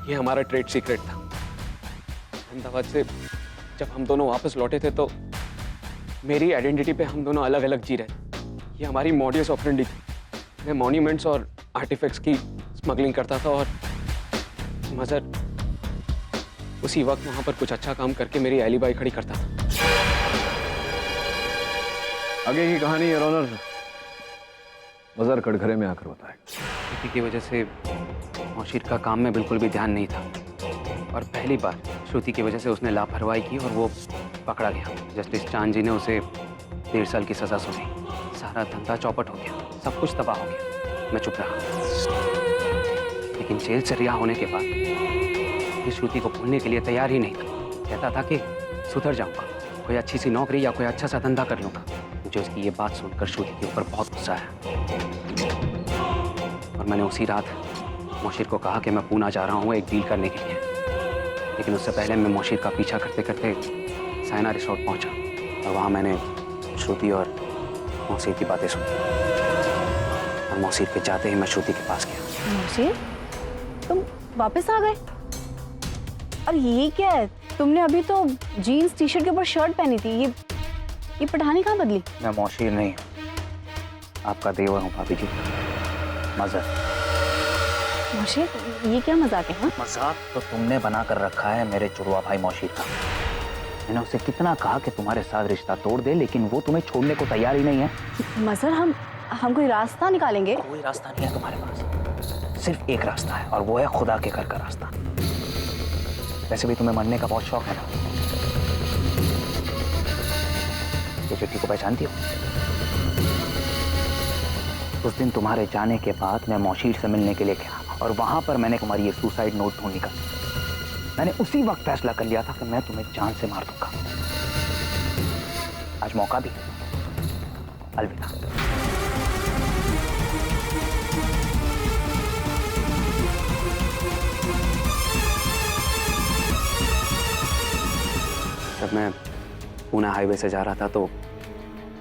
Speaker 15: ये हमारा ट्रेड सीक्रेट था। अहमदाबाद से जब हम दोनों वापस लौटे थे तो मेरी आइडेंटिटी पे हम दोनों अलग अलग जी रहे। ये हमारी मॉडियस ऑपरेंडी थी। मैं मॉन्यूमेंट्स और आर्टिफैक्ट्स की स्मगलिंग करता था और मजर उसी वक्त वहां पर कुछ अच्छा काम करके मेरी एलिबाई खड़ी करता था।
Speaker 7: आगे की कहानी योर ऑनर मजर कटघरे में आकर बताए।
Speaker 11: श्रुति की वजह से मौशीर का काम में बिल्कुल भी ध्यान नहीं था और पहली बार श्रुति की वजह से उसने लापरवाही की और वो पकड़ा गया। जस्टिस चांद जी ने उसे 1.5 साल की सजा सुनाई। सारा धंधा चौपट हो गया, सब कुछ तबाह हो गया। मैं चुप रहा, लेकिन जेल से रिहा होने के बाद ये श्रुति को भूलने के लिए तैयार ही नहीं था। कहता था कि सुधर जाऊंगा, कोई अच्छी सी नौकरी या कोई अच्छा सा धंधा कर लूंगा। मुझे उसकी ये बात सुनकर श्रुति के ऊपर बहुत गुस्सा आया और मैंने उसी रात मौशीर को कहा कि मैं पूना जा रहा हूँ एक डील करने के लिए। लेकिन उससे पहले मैं मौशीर का पीछा करते करते साइना रिसोर्ट पहुंचा और वहां मैंने श्रुति और मौसीर की बातें सुनी और मौसीर के जाते ही मैं श्रुति के पास गया।
Speaker 4: मौसीर, तुम वापस आ गए? और ये क्या है? तुमने अभी तो जीन्स टी शर्ट के ऊपर शर्ट पहनी थी, ये पठानी कहाँ बदली?
Speaker 11: मैं मौशीर नहीं, आपका देवर हूँ भाभी जी, मजर।
Speaker 4: मौशीर, ये क्या मजाक है? हाँ?
Speaker 11: मजाक तो तुमने बना कर रखा है मेरे जुड़वा भाई मौशीर का। मैंने उसे कितना कहा कि तुम्हारे साथ रिश्ता तोड़ दे, लेकिन वो तुम्हें छोड़ने को तैयार ही नहीं है।
Speaker 4: मजर, हम कोई रास्ता निकालेंगे।
Speaker 11: कोई रास्ता नहीं है तुम्हारे पास, सिर्फ एक रास्ता है और वो है खुदा के घर का रास्ता। वैसे भी तुम्हें मरने का बहुत शौक है ना। ये चिट्ठी को पहचानती हो? उस दिन तुम्हारे जाने के बाद मैं मौशीर से मिलने के लिए गया और वहां पर मैंने तुम्हारी ये सुसाइड नोट ढूंढ निकाला। मैंने उसी वक्त फैसला कर लिया था कि मैं तुम्हें जान से मार दूंगा। आज मौका भी है। अलविदा। जब मैं पूना हाईवे से जा रहा था तो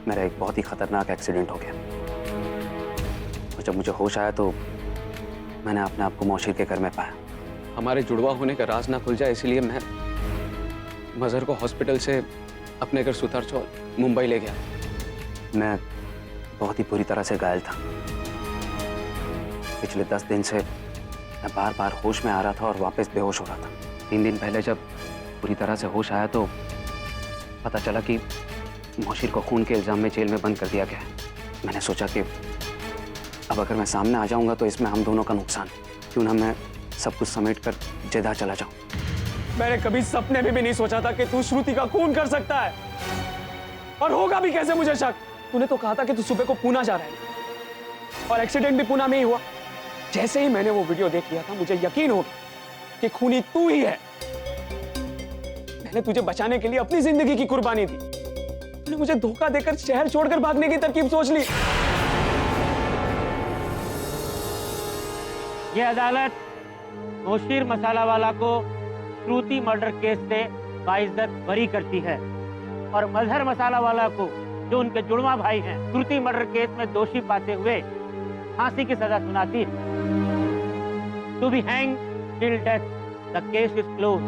Speaker 11: मेरा एक बहुत ही खतरनाक एक्सीडेंट हो गया और जब मुझे होश आया तो मैंने अपने आप को मौशीर के घर में पाया।
Speaker 15: हमारे जुड़वा होने का राज ना खुल जाए इसलिए मैं मजर को हॉस्पिटल से अपने घर सुतारचौल मुंबई ले गया।
Speaker 11: मैं बहुत ही बुरी तरह से घायल था। पिछले 10 दिन से मैं बार बार होश में आ रहा था और वापस बेहोश हो रहा था। 3 दिन पहले जब पूरी तरह से होश आया तो पता चला कि मौशीर को खून के इल्जाम में जेल में बंद कर दिया गया है। मैंने सोचा कि अब अगर मैं सामने आ जाऊंगा तो इसमें हम दोनों का नुकसान है, क्यों ना मैं सब कुछ समेट कर जेदा चला जाऊं।
Speaker 3: मैंने कभी सपने में भी नहीं सोचा था कि तू श्रुति का खून कर सकता है, और होगा भी कैसे मुझे शक। तूने तो कहा था कि तू सुबह को पूना जा रहा है और एक्सीडेंट भी पूना में ही हुआ। जैसे ही मैंने वो वीडियो देख लिया था मुझे यकीन हो गया कि खूनी तू ही है। मैंने तुझे बचाने के लिए अपनी जिंदगी की कुर्बानी दी। तूने मुझे धोखा देकर शहर छोड़कर भागने की तरकीब सोच ली।
Speaker 5: ये अदालत मौशीर मसालावाला को श्रुति मर्डर केस से बाइज्जत बरी करती है और मजहर मसालावाला को, जो उनके जुड़वा भाई हैं, श्रुति मर्डर केस में दोषी पाते हुए फांसी की सजा सुनाती है। To be hang till death, the case is close.